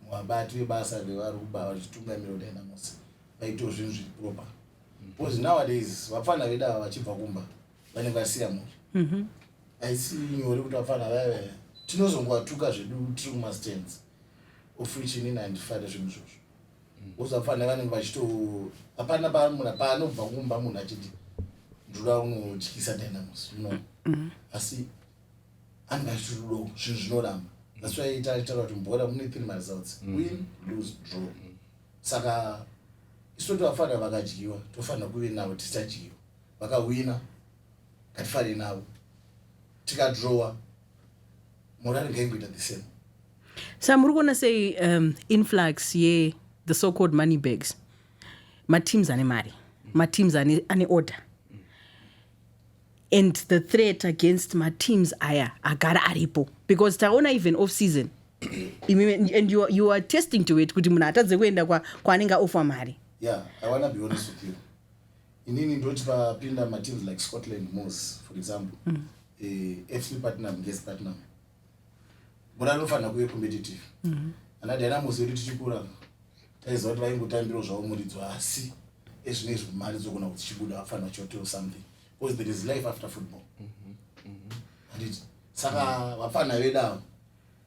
Mubati vebasa revari kuba vachitungamira Dynamos. Vaito zvinhu zviri proper. Because nowadays vafana vedu vachibva kumba vanenge vasiya muri. Haisi nyore kuti vafana vave tinozongwatuka zvedu tiri kumastands. Of which inini handifada zvinhu izvozvo. Uzafana vanenge vachito hapana paanobva kumba munhu achiti ndoda unotyisa Dynamos. No. Asi angachirudo zvinhu zvinoramba. That's why itaura kuti mbora mune 3 results. Win, lose, draw. Saka isoti vafana vakadyiwa tofanira kuve navo tisachidyiwa. Vakawina ngatifane navo. Tikadrowa morale ngaingoita the same. So muri kuona sei influx the so-called money bags. Ma-teams ane mari. Ma-teams ane order. And the threat against ma-teams aya agara aripo. Because taona even off-season. And you are testing to it kuti munhu atadze kuenda kwaanenge offer mari. Yeah, I want to be honest with you. Inini ndoti papinda ma-teams like Scotland, MWOS, for example. FC Platinum, Guest Platinum. Mura anofanira kuve competitive. Ana Dynamos yedu tichikura taiziva kuti vaingotambirawo zvavo muridzo asi ezvinezvi mari dzogona kuti tichibuda vafanira vachioteo something. Because there is life after football. Saka vafana vedu ava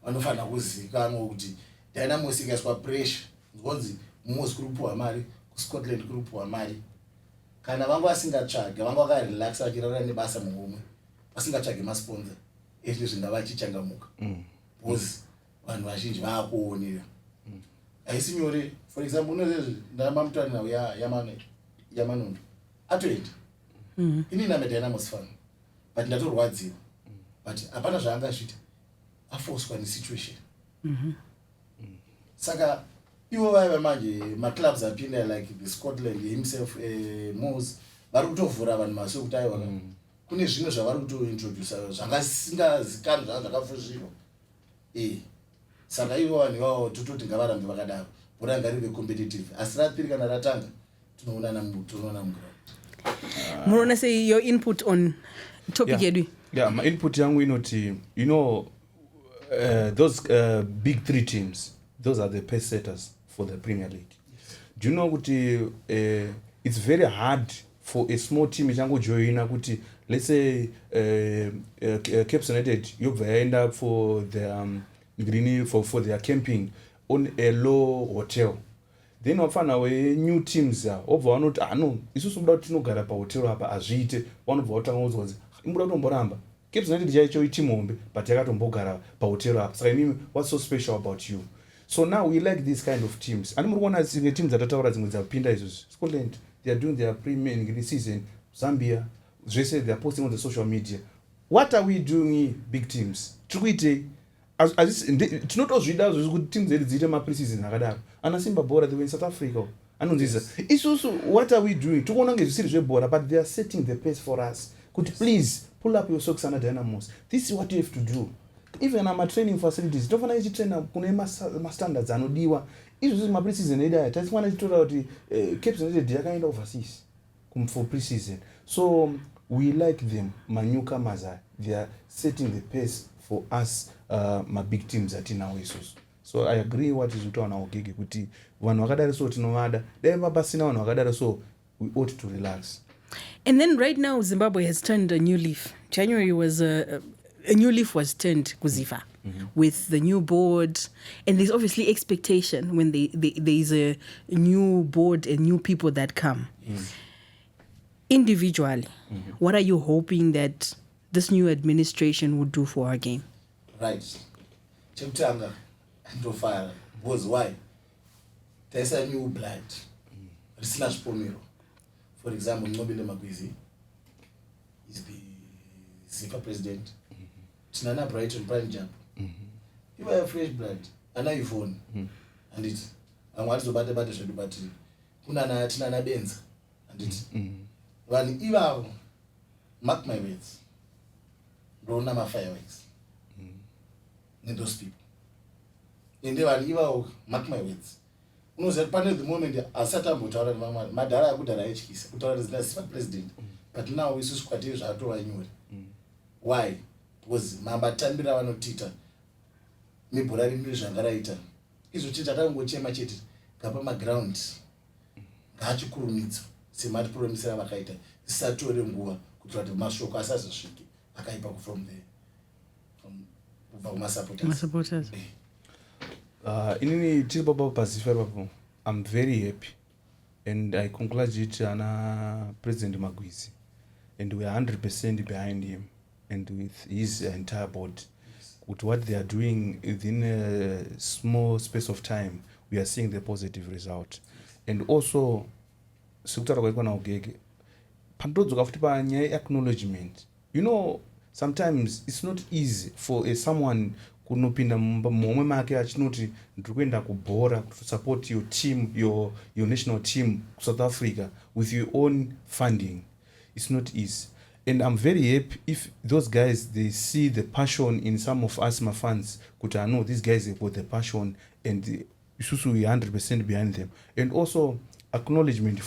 vanofanira kuzivikanwa kuti Dynamos ikaiswa pressure nzonzi MWOS kuri kupuhwa mari, kuScotland kuri kupuhwa mari. Kana vanga vasingatsvage, vanga vakarelaxa vachirara nebasa muhomwe, vasingatsvage masponsor, izvi zvingava chichangamuka. Because vanhu vazhinji vaakuonera. Haisi nyore. For example, unozvezvi ndamamutani nawo Yamanondo atoenda. Inini ame Dynamos fan. But ndatorwadziwa. But hapana zvaangazvita. Afoswa nesituation. Saka ivo vaiva manje maclubs apinda like the Scotland himself MWOS vari kutovhura vanhu maso kuti aiwa kune zvimwe zvavari kutointroduce zvangasingazikanwi zvanga zvakafuzvirwa. Saka ivo vanhu ivavo tototi ngavarambe vakadaro bhora ngarive competitive. Asi ratiri kana ratanga tunoona muground. Munoona sei your input on topic yedu? Yeah, my input yangu inoti, you know, those big 3 teams, those are the pace setters for the Premier League. Yes. Do you know kuti it's very hard for a small team chango joina kuti let's say Cape United yobva yaenda for the for their camping on a low hotel. Then wafana we new teams obva vanoti no isusu muda kuti tinogara pahotel apa azviite vanobva vatanga kuzonzi imuda kutomboramba Cape United chaicho iteam hombe but yakatombogara pahotel apa. Saka imimi what's so special about you? So now we like these kind of teams. And muri kuona dzimwe teams dzatataura dzimwe dzapinda izvozvi. Scotland they are doing their pre-main season. Zambia zvese they are posting on the social media. what are we doing big teams? Tinotozvida kuti teams dzedu dziite ma-preseason akadaro. Ana Simba Bora, they were in South Africa. Anonzisa. It's also, what are we doing? Tikuona ngezvisiri zvebhora, but they are setting the pace for us. Could please pull up your socks under Dynamos. This is what you have to do. Even our training facilities, tofana ichitraina kune ma-standards anodiwa. Izvo ma-preseason edaya. Tasifana titora kuti Cape United yakaenda overseas for preseason. So we like them, my newcomers are. They are setting the pace for us, my big teams atinawo isusu. So I agree what is utaona Ogege kuti vanhu vakadaro so tinovada. Deva pasina vanhu vakadaro so we ought to relax. And then right now Zimbabwe has turned a new leaf. January was a new leaf was turned kuzifa with the new board, and there's obviously expectation when there's a new board and new people that come. Individually, what are you hoping that this new administration would do for our game? Right. Chemtanga and fire was why there's a new blood. Slash Pomero. For example, Nobile Magwizi is the SIFA president. Tinana Brighton Prime Jump. You are a fresh blood. And now you phone. And it. And what's the bad battery? Kunana Tinana Benz. And it. When you mark my words, don't have fireworks. Need those people. And then you mark my words. No, at the moment, I sat up with my dara good at HKs, with president. But now we use quotations at all I knew. Why? Was Mamba Tambira no Tita? Me Burari English and Garaita. Is which I don't watch my chit, Kapama ground. Gachukuru needs, Simat Problem Sarah Kaita, Satu Remgua, could try to Masho Casas Shiki, Akaipa from my supporters. In Tilbaba Pacific, I'm very happy, and I congratulate President Magwizi, and we are 100% behind him, and with his entire board. With what they are doing within a small space of time, we are seeing the positive result. And also, acknowledgement. You know, sometimes it's not easy for someone kunopinda momwe make achinoti ndikuenda kubhora to support your team, your national team, South Africa, with your own funding. It's not easy. And I'm very happy if those guys, they see the passion in some of us, my fans, could I know these guys have got the passion, and we are 100% behind them. And also acknowledgement.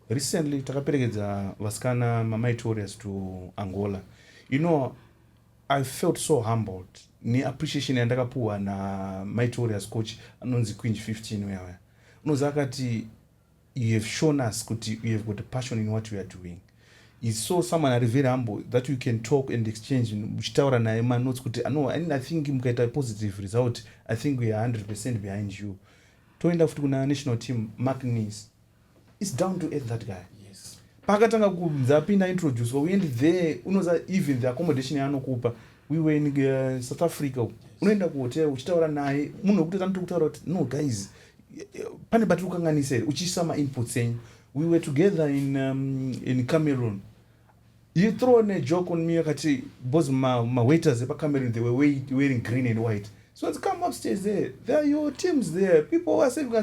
Recently, takaperekeza vasikana mamaitorias to Angola. You know, I felt so humbled. Ni appreciation yandakapuwa na maitorias coach anonzi Queen 15 wewe. Unozakati you have shown us kuti you have got a passion in what we are doing. Is so someone are very humble that you can talk and exchange uchitaura naye notes kuti no, I think mkaita positive result. I think we are 100% behind you. Toenda futi kuna national team Magnis. It's down to earth, that guy. Yes. Pakatanga kupinda introduce we went there, unoza even the accommodation yanokupa. We were in South Africa. Unoenda ku hotel uchitaura naye munhu kuti tanotokutaura kuti no guys pane batiri kukanganisira uchisama inputs saying we were together in Cameroon. You throw a joke on me akati both my waiters pa Cameroon, they were wearing green and white. So let's come upstairs there. There are your teams there. People are saying,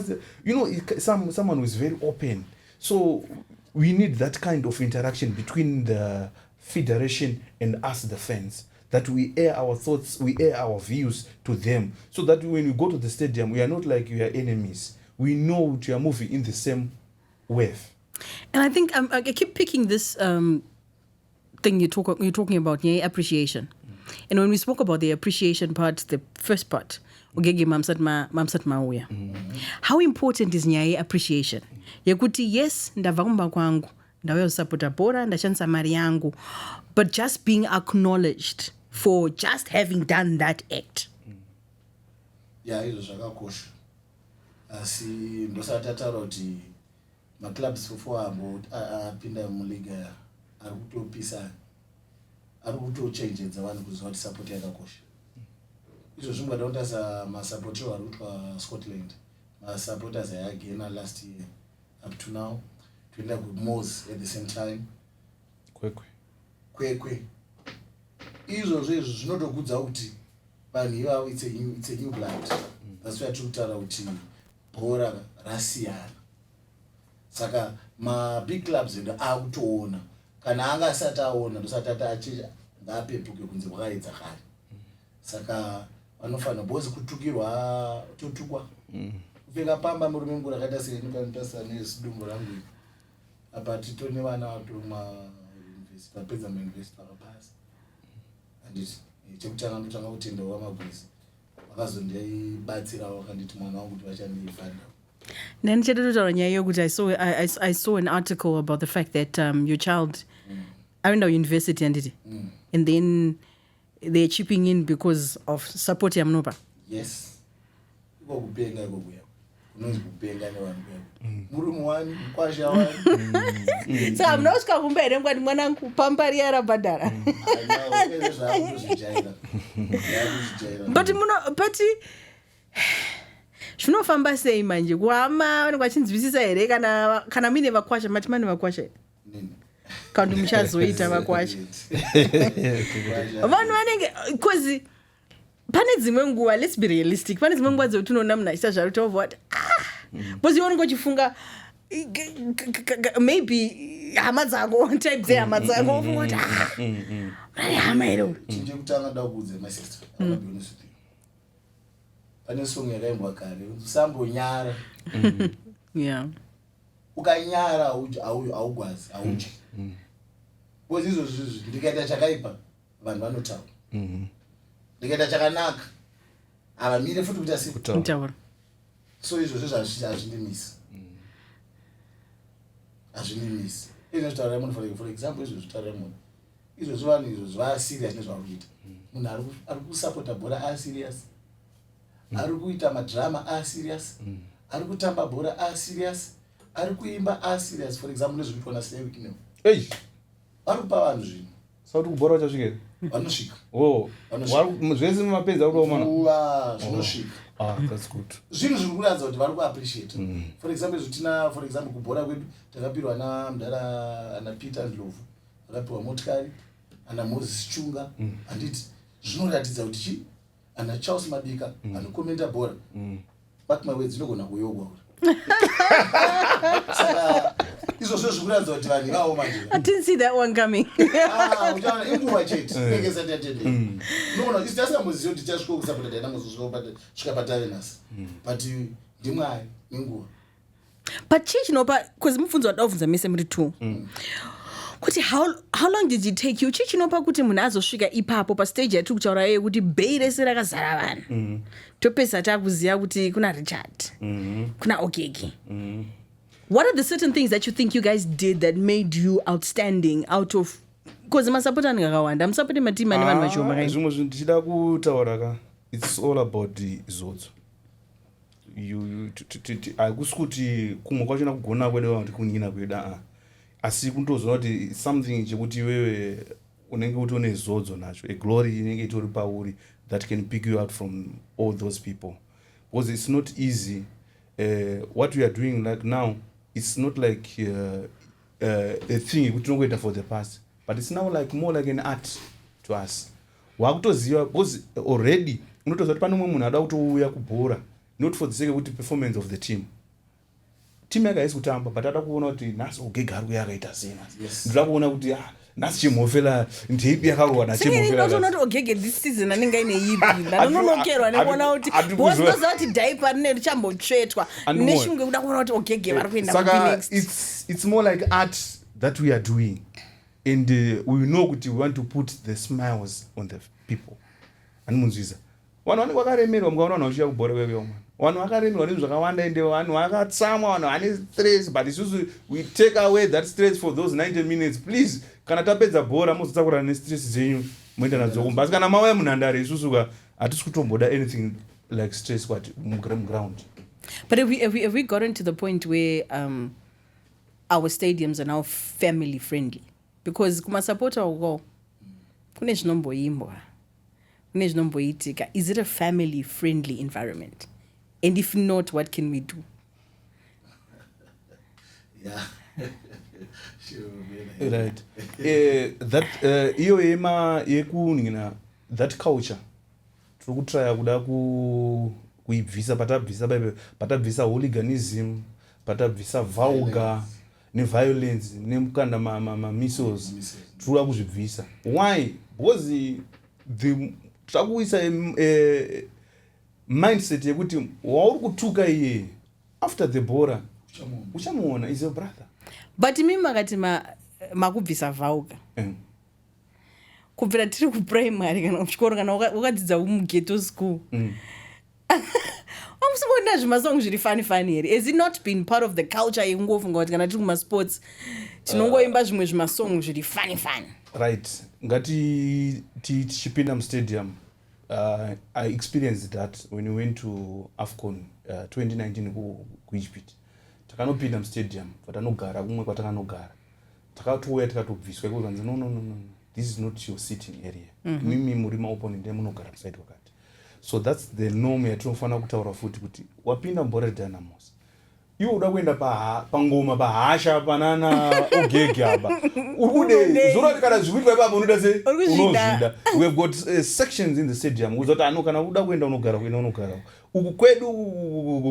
you know, someone was very open. So we need that kind of interaction between the federation and us, the fans. That we air our thoughts, we air our views to them. So that when we go to the stadium, we are not like we are enemies. We know we are moving in the same wave. And I think I keep picking this thing you're talking about, appreciation. And when we spoke about the appreciation part, the first part, Ogege mamsat mauya. How important is nyaye appreciation? Yakuti yes, ndavamba kwangu, ndawe supporta bora, ndashansa mari yangu, but just being acknowledged for just having done that act. Yeah, izo zvakakosha. Asi ndosatataura kuti maclubs before about apinda muliga ari kutopisa, ari kutochenjedza vanhu kuziva kuti support yakakosha. Izvo zvingadakuita samasupporter ari kutwa Scotland, masupporters ayagena last year up to now, toenda kuMWOS at the same time. Kwekwe. izvozvo zvinotokudza kuti vanhu ivavo it's a new blood. That's why tiri kutaura kuti bhora rasiyana. Saka mabig clubs edu akutoona kana anga asati aona ndosati atachicha ngapepuke kunze kwakaedza kare. Saka vanofanira bozi kutukirwa totukwa kupfeka pamba murume ngura akaita senyukanipasa nezidumbu rangu apa titone vana vatomayunivhesiti vapedza mayunivhesiti vakapasa handiti chekutanga ndotanga kutenda wamagwezi vakazondibatsirawo vakanditi mwana wangu kuti vachandifanda. Then I saw an article about the fact that your child I went to university and then they're chipping in because of support yamnopa. Yes. Kubenga kubuya. Kunonzi kubenga nevanhu vedu. Murume wani, mkwasha wani. So I'm not going to kumbere ngwani mwanangu pampari yarabhadhara. But zvinofamba sei manje kuhama vanenge vachinzwisisa here kana mine vakwasha mati mane vakwasha kandi muchazoita vakwasha vanhu vanenge because pane dzimwe nguva, let's be realistic, pane dzimwe nguva dzekuti unoona munhu achiita zvaro tova kuti because unenge uchifunga maybe hama dzako type dzehama dzako ufunga kuti unane hama here chekutanga da kuudze masister akabionisiti pane song yakaimbwa kare usambonyara yeah ukanyara augwazi auchi because izvozvo ndikaita chakaipa vanhu vanotaura ndikaita chakanaka havamire futi kuti asikutaura so izvozvo hazvindimisi izvo zvitaurira munhu for example izvo zvitaurira munhu izvozvo vanhu izvozvo vaasirious nezvavari kuita munhu ari kusapota bhora asirious ari kuita madrama aserious ari kutamba bhora aserious ari kuimba aserious for example nezviri kuona seweekend ari kupa vanhu zvinhu sauti kubhora uchasvika vanosvika zvese mumapedza uva zvinosvika that's good zvinhu zviri kuratidza kuti vari kuappreciate for example zvitina for example kubhora kwedu takapirwa namudara ana Peter Ndlovu akapirwa motikari ana Moses Chunga handiti zvinoratidza kuti chi ana Charles Mabika anokomenta bhora but my words inogona kuyogwa saka izvozvo zvikuratidza kuti vanhu ivavo manje I didn't see that one coming uchaona inguva chete inenge isati yatendeka unogona kuti tasingamboziva kuti tichasvika kusapota Dynamos svika patarenasi but ndimwari nenguva but chii chinopa because mubvunzo wadavunza mese muri 2 kuti how long did it take you chii chinopa kuti munhu azosvika ipapo pastage yatiri kutaura yeye kuti bhei rese rakazara vanhu topesa takuziva kuti kuna Richard kuna Ogege what are the certain things that you think you guys did that made you outstanding out of because masapota anenge akawanda musapoti matimu ane vanhu vashoma zvimwe zvinhu ndichida kutaura ka it's all about izvozvo haikusi kuti kumwe kwachona kugona kwedu kuti kunyina kweda asi kundozoona kuti something chekuti iwewe unenge utone zodzo nacho a glory inenge itori pauri that can pick you out from all those people because it's not easy what we are doing like now it's not like a thing yekuti tinongoita for the past but it's now like more like an art to us wakutoziva because already unotoziva kuti pane mumwe munhu ada kutouya kubhora not for the sake of the performance of the team yakaisi kutamba but ada kuona kuti nhasi Ogege ari kuya akaita sena ndoda kuona kuti nhasi Chemhofela ndeipi yakarohwa naChemhofela not Ogege this season anenge aine ipi ndanonokerwa nekuona kuti bozoziva kuti dhaipa rine richambotsvetwa neshungu kuda kuona kuti Ogege vari kuenda saka it's more like art that we are doing and we know kuti we want to put the smiles on the people animunzvisa vanhu vanenge vakaremerwa mukaona vanhu vachiya kubhora kwekweyo vanhu vakaremerwa nezvinhu zvakawanda ende vanhu vakatsamwa vanhu vane stress but isusu we take away that stress for those 90 minutes please kana tapedza bhora muzotsakurana nestress dzenyu moenda nadzo kumba asi kana mauya munhandare isusu hatisi kutomboda anything like stress kwati muground but have we gotten to the point where our stadiums are now family friendly because kumasapota uko kune zvinomboimbwa kune zvinomboitika is it a family friendly environment and if not what can we do yeah Right. That iyo yekuningina that culture tikutraya kuda kuibvisa patabvisa hooliganism, patabvisa vulgar neviolence nemukanda missiles tikuda kuzvibvisa. Why? Because takuisa mindset yekuti wauri kutuka iye after the bora uchamuona is your brother. But mimi makati makubvisa vauka kubvira tiri kuprimary kana kuchikoro kana wakadzidza mughetto school amusibona zvimasong zviri fani here. Has it not been part of the culture yekungofunga kuti kana tiri kumasports tinongoimba zvimwe zvimasong zviri fani? Right. Ngati tichipinda mustadium, I experienced that when we went to AFCON 2019 kuEgypt. Takanopinda mustadium patanogara kumwe kwatakanogara takatouya tikatobviswa kukanzi no, this is not your sitting area. Mimi muri maopponent munogara kuside kwakati. So that's the norm yatinofanira kutaura futi kuti wapinda mbora Dynamos iwo uda kuenda pangoma pahasha panana Ogege apa ukude zvorati kana zvikuitwa ipapo unoda se unozvida. We have got sections in the stadium uzoti kana uda kuenda unogara uku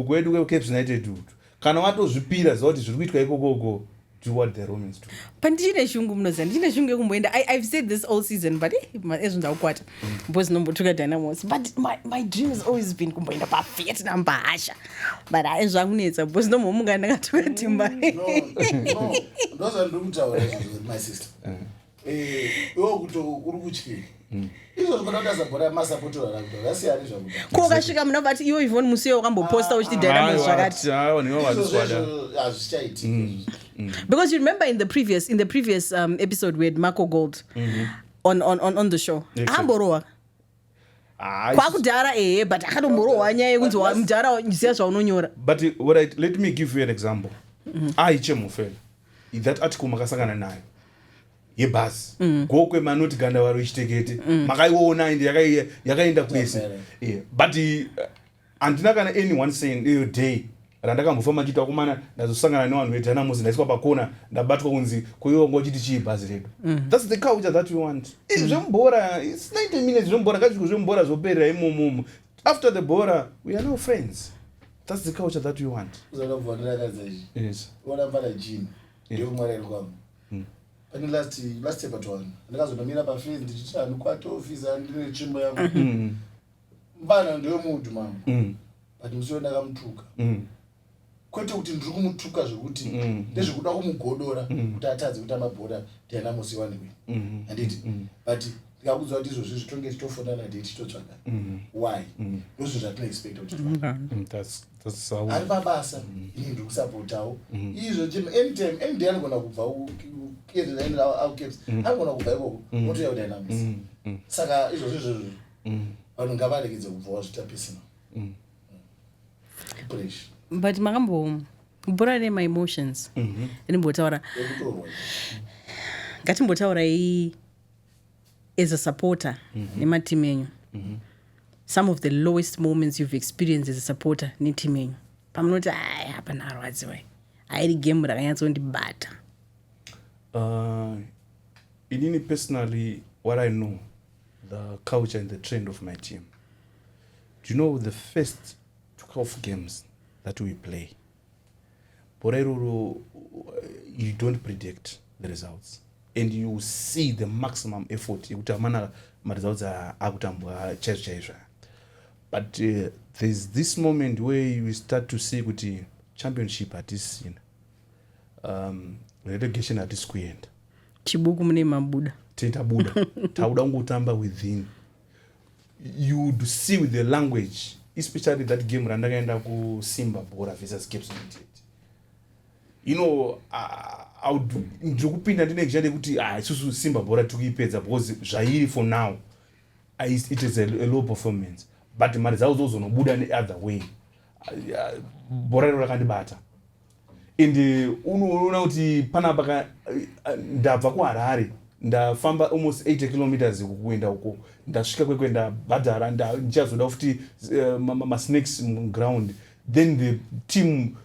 kwedu Cape United utu kana watozvipira zoti zviri kuitwa ikoko do what the Romans do. Pandine shungu mnoza ndine shungu yekumboenda. I've said this all season but ezvo ndaukwata because nombotuka Dynamos, but my dream has always been kumboenda pa Vietnam bahasha but zvakunetsa because nomomunga ndakatuka timba. No ndoza ndikutaura my sister iwo kuti uri kutyira izvo zvinodadza bhora masapotora rakuto vasiyani zvakuda ko ukasvika muna vati iwo Yvonne Musiyo wakamboposta uchiti Dynamos zvakati hazvichaiti because you remember in the previous episode we had Marco Gold on the show amborowa kwakudhara but akatomborowa nyaya yekunzi mudhara ziya zvaunonyora. But let me give you an example. Chemhofela that article makasangana nayo yebhasi gokwe manoti ganda wari ichitekete makaiona ende yakaenda kwese. But andina kana anyone saying a day randakambofamba chita kumana ndazosangana nevanhu veDynamos ndaiswa pakona ndabatwa kunzi kuiwo chiti chii bhazi redu. That's the culture that we want. Zvembora it's 90 minutes zvembora kazviko zvembora zoperera imomo. After the bora we are now friends. That's the culture that we want. Yes. What about a gym? You married kwam. Pani last episode one. Ndakazonomira pa field ndichita ndikwata office andine chimbo yangu. Mbana ndiyo mudu mama. But musiyo ndakamtuka. Kwete kuti ndiri kumutuka zvekuti ndezvekuda kumugodora kuti atadze kuti amabhora Dynamos iwane win. Anditi but ndikakudzwa kuti izvozvi zvitonge titofonana date titotsvaga. Why? Ndozvo zvatino expect kuti that's how ari mabasa ini ndiri kusapotawo izvo chim anytime any day anogona kubva ukezvaenda au caps anogona kubva ikoko motoya Dynamos. Saka izvozvo vanhu ngavarekedze kubva wazvitapisina. Pressure. But makambobhura my emotions ndimbotaura ngatimbotaura as a supporter nemateam enyu some of the lowest moments you've experienced as a supporter neteam enyu pamunoti hapana arwadziwa airi game rakanyatsondibata. Inini personally what I know the culture and the trend of my team, do you know the first 12 games that we play, Borero, you don't predict the results and you see the maximum effort utamana results are church. But there's this moment where you start to see kuti championship at this relegation at this end chibuku mune mabuda tenta buda tauda ngotamba within you do see with the language, especially that game randakaenda ku Simba Bora versus Cape United. You know, I would ndikupinda ndine kujande kuti isusu Simba Bora tukuipedza because zvairi for now it is a low performance, but mari zawo zozonobuda the other way. Bora rakandibata ende unoona kuti panapa ndabva kuHarare ndafamba almost 80 kilometers kuenda uko ndasvika kwenda Badara ndichazoda futi snakes ground, then the team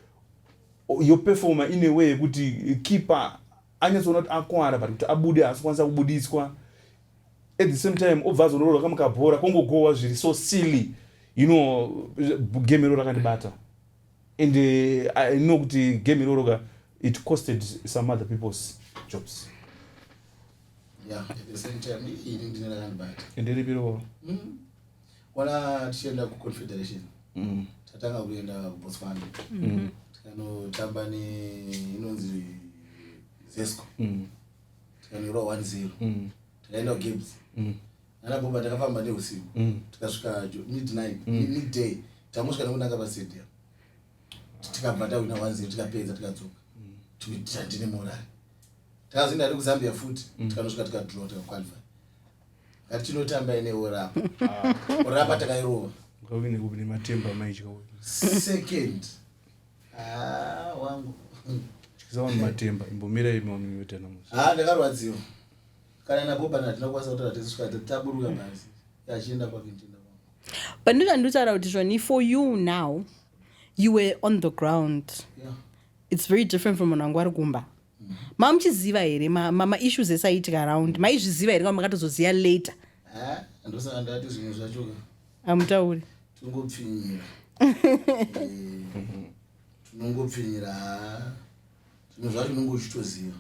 your performer in a way kuti keeper anyatsoona kuti akwara but kuti abude asikwanisa kubudiswa at the same time obva azonoroka mukabhora kongogowa zviri so silly game iroro rakandibata and I know kuti game iroro it costed some other people's jobs. Yeah, at the same time ini ndine rakandibata ende ripiro wana tichienda kuconfederation tatanga kuenda kuBotswana tikanotamba inonzi Zesco tikanyorwa 1-0 tikaenda kuGames Boban takafamba neusiku tikasvika midday tamusvika nekunanga pastadium tikabva tawina 1-0 tikapedza tikadzoka tandine morali takazoenda kuZambia futi tikanosvika tikadraw tikaqualify ngati tinotamba ine orapa takairova ukawine kupine matemba maitya second wangu chikisaona matemba imbomira imwe Dynamos ndakarwadziwa kana naBoban atinokwanisa kutaura tisvika taburuka basi achienda kwake ntinda kwangu but ndikanditaura kuti zvoni for you now you were on the ground. Yeah. It's very different from munhu wangu ari kumba. Mamuchiziva here maissues esaitika around maizviziva here kama makatozoziva later? Ndosaka ndati zvinhu zvacho Hamutauri tongopfinyira zvinhu zvacho unenge uchitoziva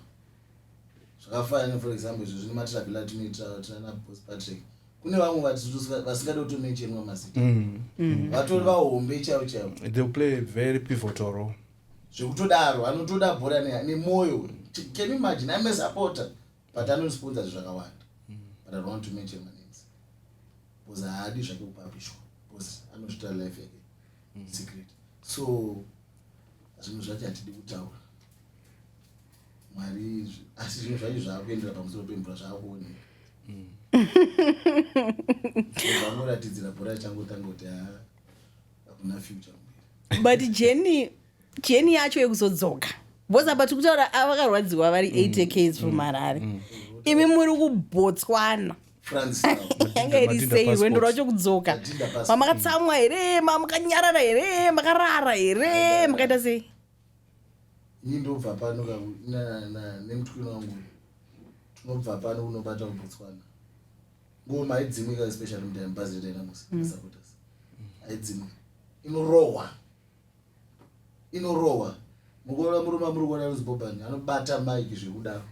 zvakafanana for example izvo zvine matirabhila tinoita naBoss Patrick kune vamwe vasingade kutomentionwa mazita vatori vahombe chaivo chaivo they play a very pivotal role zvekutodaro anotoda bhora nemwoyo. Can you imagine? I'm a supporter but anosponsor zvakawanda but I don't want to mention my names because haadi zvake kupapishwa because anosvita life yake secret so zvinhu zvacho hatidi kutaura Mwari asi zvinhu zvacho zvaakuendera pamusoro pemvura zvaakuoneka vanoratidzira bhora changotanga kuti hakuna future but Jenny yacho yekuzodzoka boza but kutaura avakarwadziwa vari 80 k's from Harare imi muri kuBotswana France yanga iri sei rwendo rwacho kudzoka mamakatsamwa here mamakanyarara here makarara here makaita sei ini ndobva pano nemutyini wangu tinobva pano unobata kuBotswana ngoma haidzimika especially mudambazire Dynamos supporters haidzimika inorohwa mukuona murume muri kuona Rose Borban anobata mike zvekudaro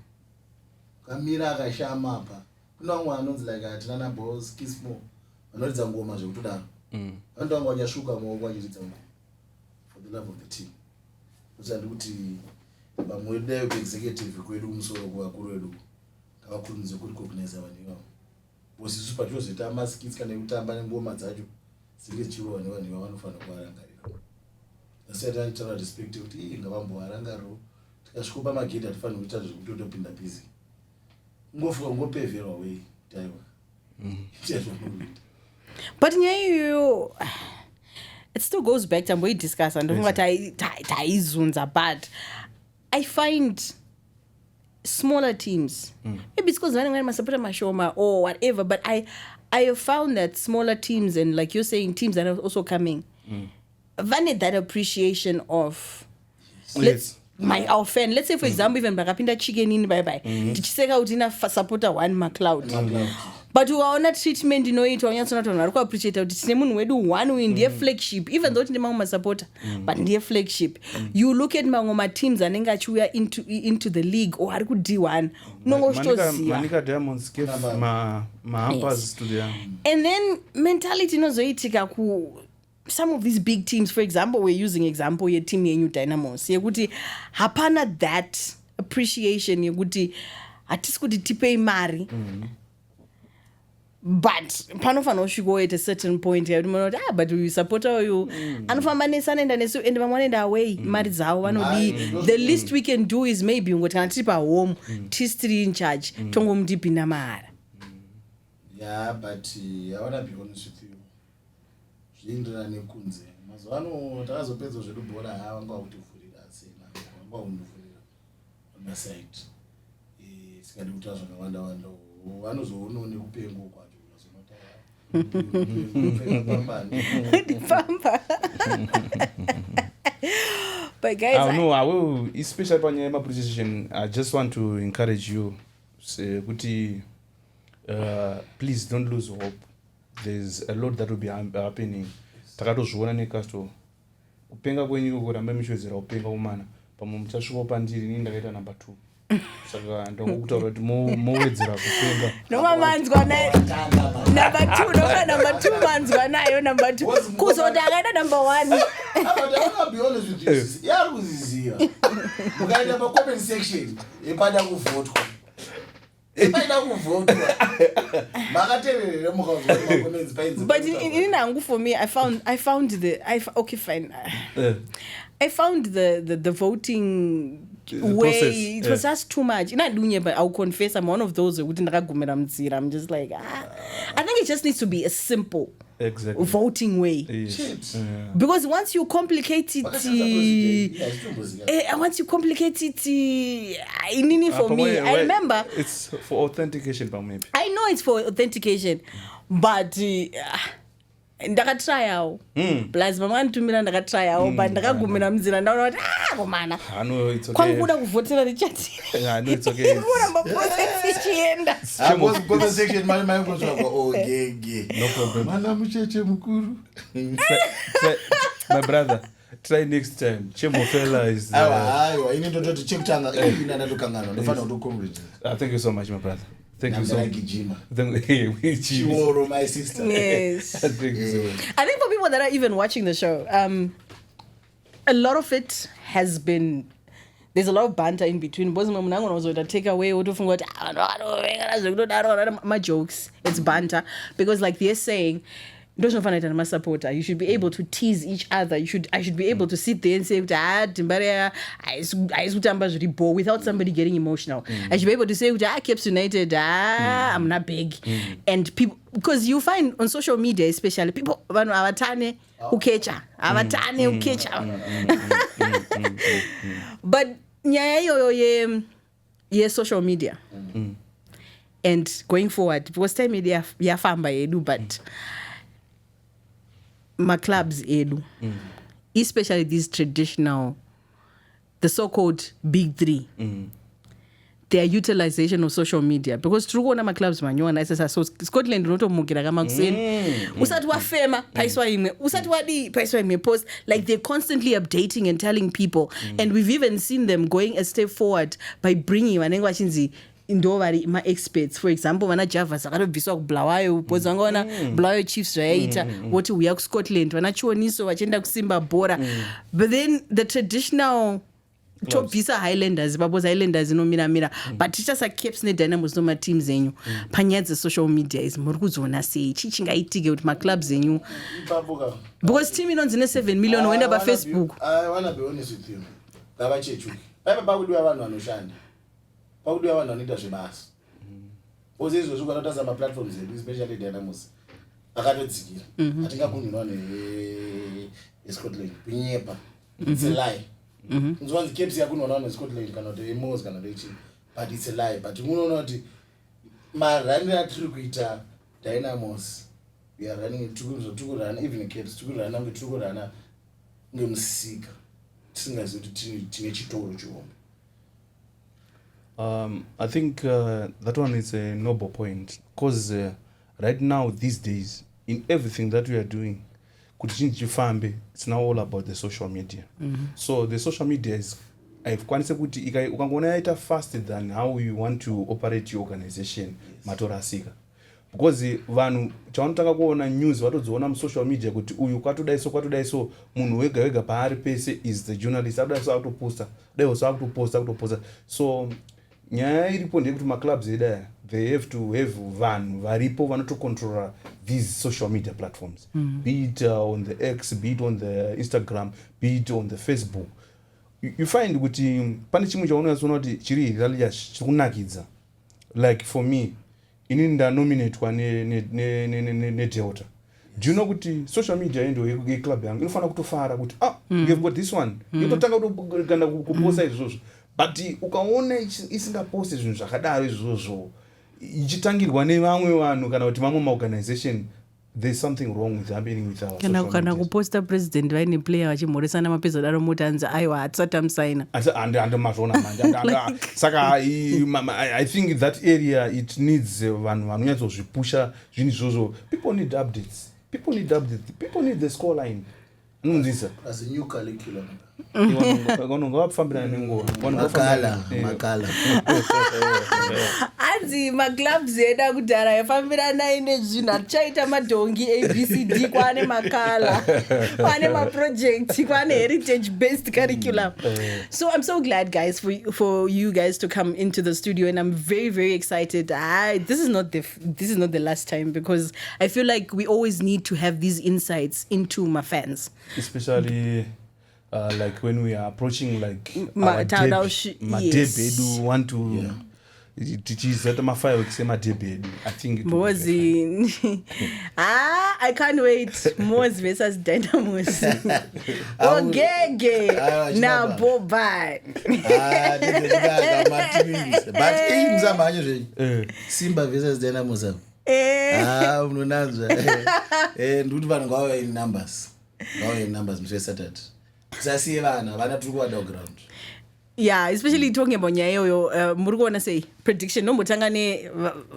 kamira akashama apa kuna vamwe anonzi like atina naBoss Kismo vanoridza ngoma zvekutodaro vantu vanga vachashuka maoko vachiridza ngoma for the love of the team usandi kuti vamwe vedu dai executive kwedu kumusoro kuvakuru vedu ngavakurumidze kuti organize vanhu ivavo because isu patinozoita maskits kana kutamba nengoma dzacho dzinenge dzichirohwa nevanhu ivavo vanofanira kuvarangarira asi taitaura respect kuti ngavambovarangariro tikasvika pamagedhi hatifanira kuita zvekutotopinda busy ngofuka ngopevherwa wei taiwa but nyaya iyoyo it still goes back to discuss and taizunza but I find smaller teams maybe it's because vanenge masapota mashoma or whatever but I have found that smaller teams and like you're saying teams that are also coming vane that appreciation of our fan. Let's say for example even bakapinda chicken in bye tichiseka kuti ina supporter one McLeod but ukaona treatment inoitwa unyatsona kuti vari kuappreciate kuti tine munhu wedu one uyu ndiye flagship even though tine mamwe masupporter but ndiye flagship. You look at mamwe mateams anenge achiuya into the league or ari kuD1 unonge uchitoziva Manika Diamonds gave hampers to their and then mentality inozoitika ku some of these big teams. For example, we're using example ye team yenyu Dynamos yekuti hapana that appreciation yekuti hatisi kuti tipei mari but panofanira kusvikawo at a certain point yekuti munoti but uyu supporter uyu anofamba nesu anoenda nesu ende vamwe vanoenda away mari dzavo vanodi the least we can do is maybe ungoti kana tiri pahome tisi tiri in charge tongomutipinda mahara. Yeah, but I want to be honest with you. Zvienderana nekunze mazuva ano takazopedza zvedu bhora vanga kutivhurira sena vanga kundivhurira masite sikadi kuita zvakawanda wanda vanozoonawo nekupengo kwacho ndifamba But guys, I will, especially upon your appreciation, I just want to encourage you, say, please don't lose hope. There's a lot that will be happening. Takatozviona nekasto. Kupenga kwenyu kuramba mishwezera kupenga umana. Pamwe muchasvika pandiri inini ndakaita number 2. Saka ndokutaura kuti mowedzera kupenga. Noma manzwa nayo number 2, noma number 2 manzwa nayo number 2. Kuzoti akaita number 1. I'll be honest with you. Yari kuziziva. Mukaenda pa comment section yepada kuvotwa. Yepada kuvotwa. Makaterere mukavotwa comments painzi. But in Nangu, for me, I found okay, fine. I found the voting way process, it was just too much. But I'll confess I'm one of those who wouldn't. I'm just like I think it just needs to be a simple voting way. Yes. Because once you complicate it, for me, I remember it's for authentication, maybe. I know it's for authentication, but ndakatry awo plus vamanditumira ndakatry awo but ndakagumira muzira ndaona kuti komana kwanguda kuvhotera richatiri kuramba process ichienda section mali mai kuzotsvaka Ogege no problem mana mucheche mukuru my brother try next time Chemhofela is aiwa ini ndototi chekutanga ina ndatokanganwa ndofanira kutokomreject thank you so much my brother. Thank you so much. Chiworo, my sister. Yes. Thank you so much. I think for people that are even watching the show, a lot of it has been. There's a lot of banter in between. Take away my jokes. It's banter because, like they're saying, supporter. You should be able to tease each other. I should be able to sit there and say, without somebody getting emotional. I should be able to say, Caps United, I'm not big. And people, because you find on social media, especially people, avatane ukecha. But social media. And going forward, because time media but my clubs edu, especially these traditional, the so-called big 3, their utilization of social media, because true my clubs manyona so Scotland not mukira kama kuseni usati wa fema paiswa ime usati wadi paiswa ime post, like they're constantly updating and telling people, and we've even seen them going a step forward by bringing vanengwa chinzi indovari ma-experts. For example, vana Javas akatobviswa kubulawayo because vangona bulawayo Chiefs zvayaita voti uya kuScotland vana Chioniso vachienda kusimba bhora, but then the traditional tobvisa Highlanders babos Highlanders inomira but tichasa Caps neDynamos noma teams enyu panyaya dzesocial media is muri kuzoona sei chii chingaitike kuti maclubs enyu because team inonzi ne7 million oenda paFacebook. I wanna be honest with you, ngavachechuki paipa pakudiwa vanhu vanoshanda, pakudiwa vanhu vanoita zvebasa oze izvozvo kwatotasa maplatforms edu especially Dynamos akatodzikira hatingakundinwa neScotland kunyepa. It's a lie. Nzwanzi Caps yakunonwa neScotland kana kuti MWOS kana kuti but it's a lie. But unoona kuti marunning atiri kuita Dynamos, we are running tukurana even Caps tukurana ngetukurana ngemusika tisingazivi kuti tine chitoro chihombe. I think that one is a noble point because right now these days in everything that we are doing, it's now all about the social media. So the social media is faster than how you want to operate your organization. Matorasika. Because vanhu chavanotaka kuona news vatodziona musocial media kuti uyu kwatodai so munhu wega paari pese is the journalist adaiso akutoposta akutoposta. So nyaya iripo ndeyekuti maclubs edu they have to have vanhu varipo vanotocontrola these social media platforms, be it on the X, be it on the Instagram, be it on the Facebook. You find kuti pane chimwe chaunoona kuti chiri hilarious chikunakidza, like for me inini ndanominatwa neDelta. Do you know kuti social media endo yeclub yangu inofana kutofara kuti you've got this one yototanga kuganda kuposta izvozvo, but ukaona isingaposti zvinhu zvakadaro izvozvo ichitangirwa nevamwe vanhu kana kuti mamwe maorganization there's something wrong with happening with our social kana media. kuposta president vaine player vachimhoresana mapezo daro moti anzi aiwa hatisati amusaina andimazvona manje saka I think that area it needs vanhu vanonyatsozvipusha zvinhu izvozvo. People need updates, people need the score line anonzisa as a new curriculum ngavapfambirana nenguva makala anzi maclubs eda kudhara yafambirana nezvinhu hatichaita madhongi abcd kwane makala kwane maproject kwane heritage based curriculum. So I'm so glad guys for you guys to come into the studio, and I'm very, very excited. This is not the last time, because I feel like we always need to have these insights into my fans, especially like when we are approaching like yes. Debedu want to tichizata mafaya wekise madebedu. I think Mozi. I can't wait. MWOS versus Dynamos. Ogege na Borban. But Simba versus Dynamos. Unonanzwa. Nduti vanhu ngauya in numbers mse Saturday. Kusasiye vana turi kuwada ground. Yeah, especially talking about nyaya iyoyo, muri kuona sei prediction nombotanga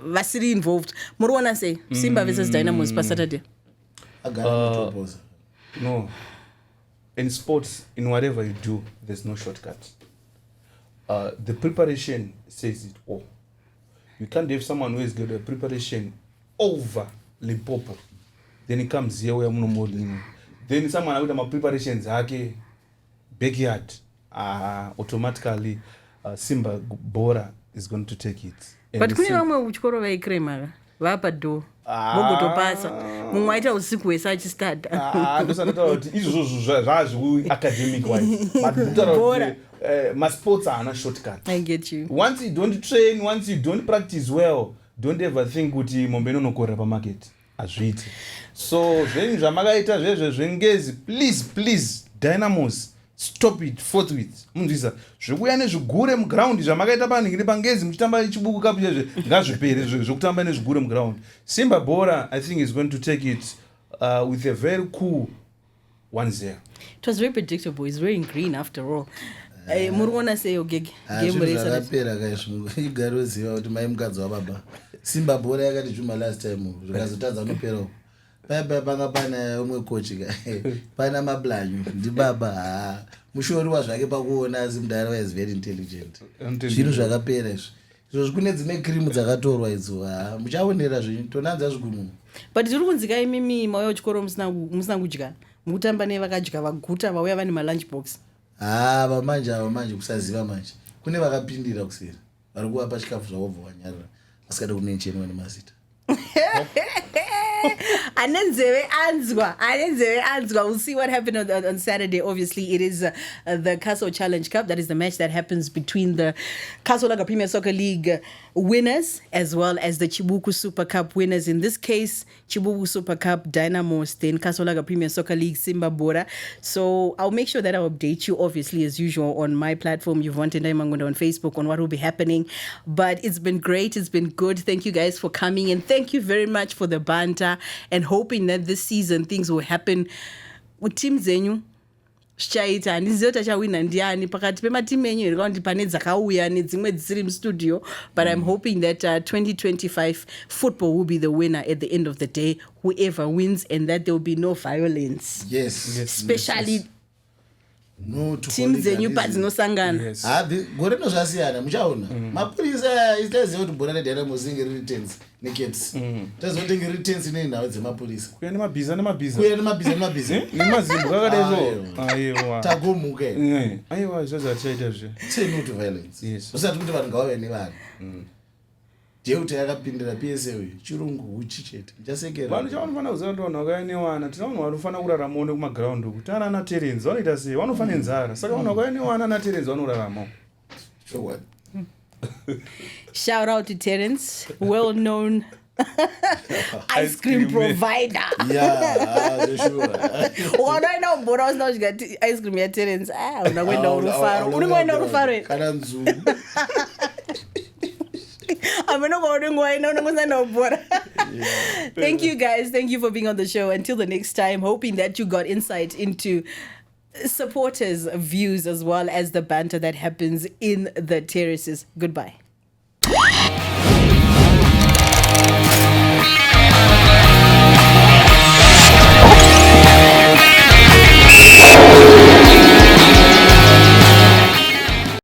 vasiri involved, muri kuona sei Simba versus Dynamos pa Saturday? No, in sports, in whatever you do, there's no shortcut. The preparation says it all. You can't have someone who has got a preparation over Limpopo, then he comes here where I'm then someone with my preparations hake backyard, automatically Simba Bora is going to take it. But kune vamwe uchikoro vaikrema vapa do vogotopasa mumwe aita usiku wese achistart ndosanataura kuti izvozvo zvazvo academic wise but masports haana shortcut. I get you. Once you don't train, once you don't practice well, don't ever think kuti mombe nonokorera pamarket. Azviiti. So zvenyu zvamakaita zvezvo zvengezi, please Dynamos, stop it forthwith. Munzvisa zvekuuya nezvigure muground zvamakaita panhingiri pangezi muchitamba chibuku cup zvezvo ngazvipere zvekutamba nezvigure muground. Simba Bora, I think, is going to take it with a very cool 1-0. It was very predictable. It's very green after all. Muri kuona sei Ogege game race rakapera kaizvo igaroziva kuti mai mukadzi wababa Simba Bora yakati zvuma last time zvikazotadza unopera paya panga pana umwe coach pana mablanyu ndibaba mushori wazvake pakuona asi mudara is very intelligent zvinhu zvakapera izvo kune dzimwe krimu dzakatorwa idzo muchaonera zvinhu tonanza zvigumu. But tiri kunzika imimi mauya uchikoro musina kudya mukutamba nevakadya vaguta vauya vane malunch box. Vamanje kusaziva manje kune vakapindira kuseri vari kuvapa chikafu zvavobva wanyarira vasikada kunencheniwa nemazita. Anenzeve anzwa. We'll see what happened on Saturday. Obviously, it is the Castle Challenge Cup. That is the match that happens between the Castle Laga Premier Soccer League winners as well as the Chibuku Super Cup winners. In this case, Chibuku Super Cup Dynamos, then Castle Laga Premier Soccer League Simba Bora. So I'll make sure that I'll update you, obviously, as usual, on my platform, Yvonne Mangunda on Facebook, on what will be happening. But it's been great. It's been good. Thank you guys for coming, and thank you very much for the banter, and hoping that this season things will happen with team zenyu zvichaita. Handizivi kuti achawina ndiani pakati pematimu enyu here kuti pane dzakauya nedzimwe dzisiri mustudio, but I'm hoping that 2025 football will be the winner at the end of the day, whoever wins, and that there will be no violence. Yes. Especially no team zenyu padzinosangana. Gore zvasiyana muchaona mapurisa itaziva kuti Bora neDynamos inge riri tense necaps tazotenge riri tense nenhau dzemapurisa kuya nemabhiza nemazimbo kakadaizo aiwa tagomuka aiwa izvo zvatichaita zve say no to violence usati kuti vanhu ngavauya nevanhu Jeuta yakapindira PSA chirungu uchi chete muchasekera vanhu chavanofanira kuziva kuti vanhu vakauya newana tina vanhu vanofanira kuraramawo nekumaground uku tana ana Terence vanoita sei vanofanira nzara saka vanhu vakauya newana ana Terence vanoraramawo. Shout out to Terence, well known ice cream provider. Yeah, sure. Wanaenda Bora usina kudya ice cream ya Terence. Unakwenda urufaro. Unakwenda urufaro. Kana nzungu. Ameno kwa udengo waina unakwenda Bora. Thank you, guys. Thank you for being on the show. Until the next time, hoping that you got insight into supporters' views as well as the banter that happens in the terraces. Goodbye.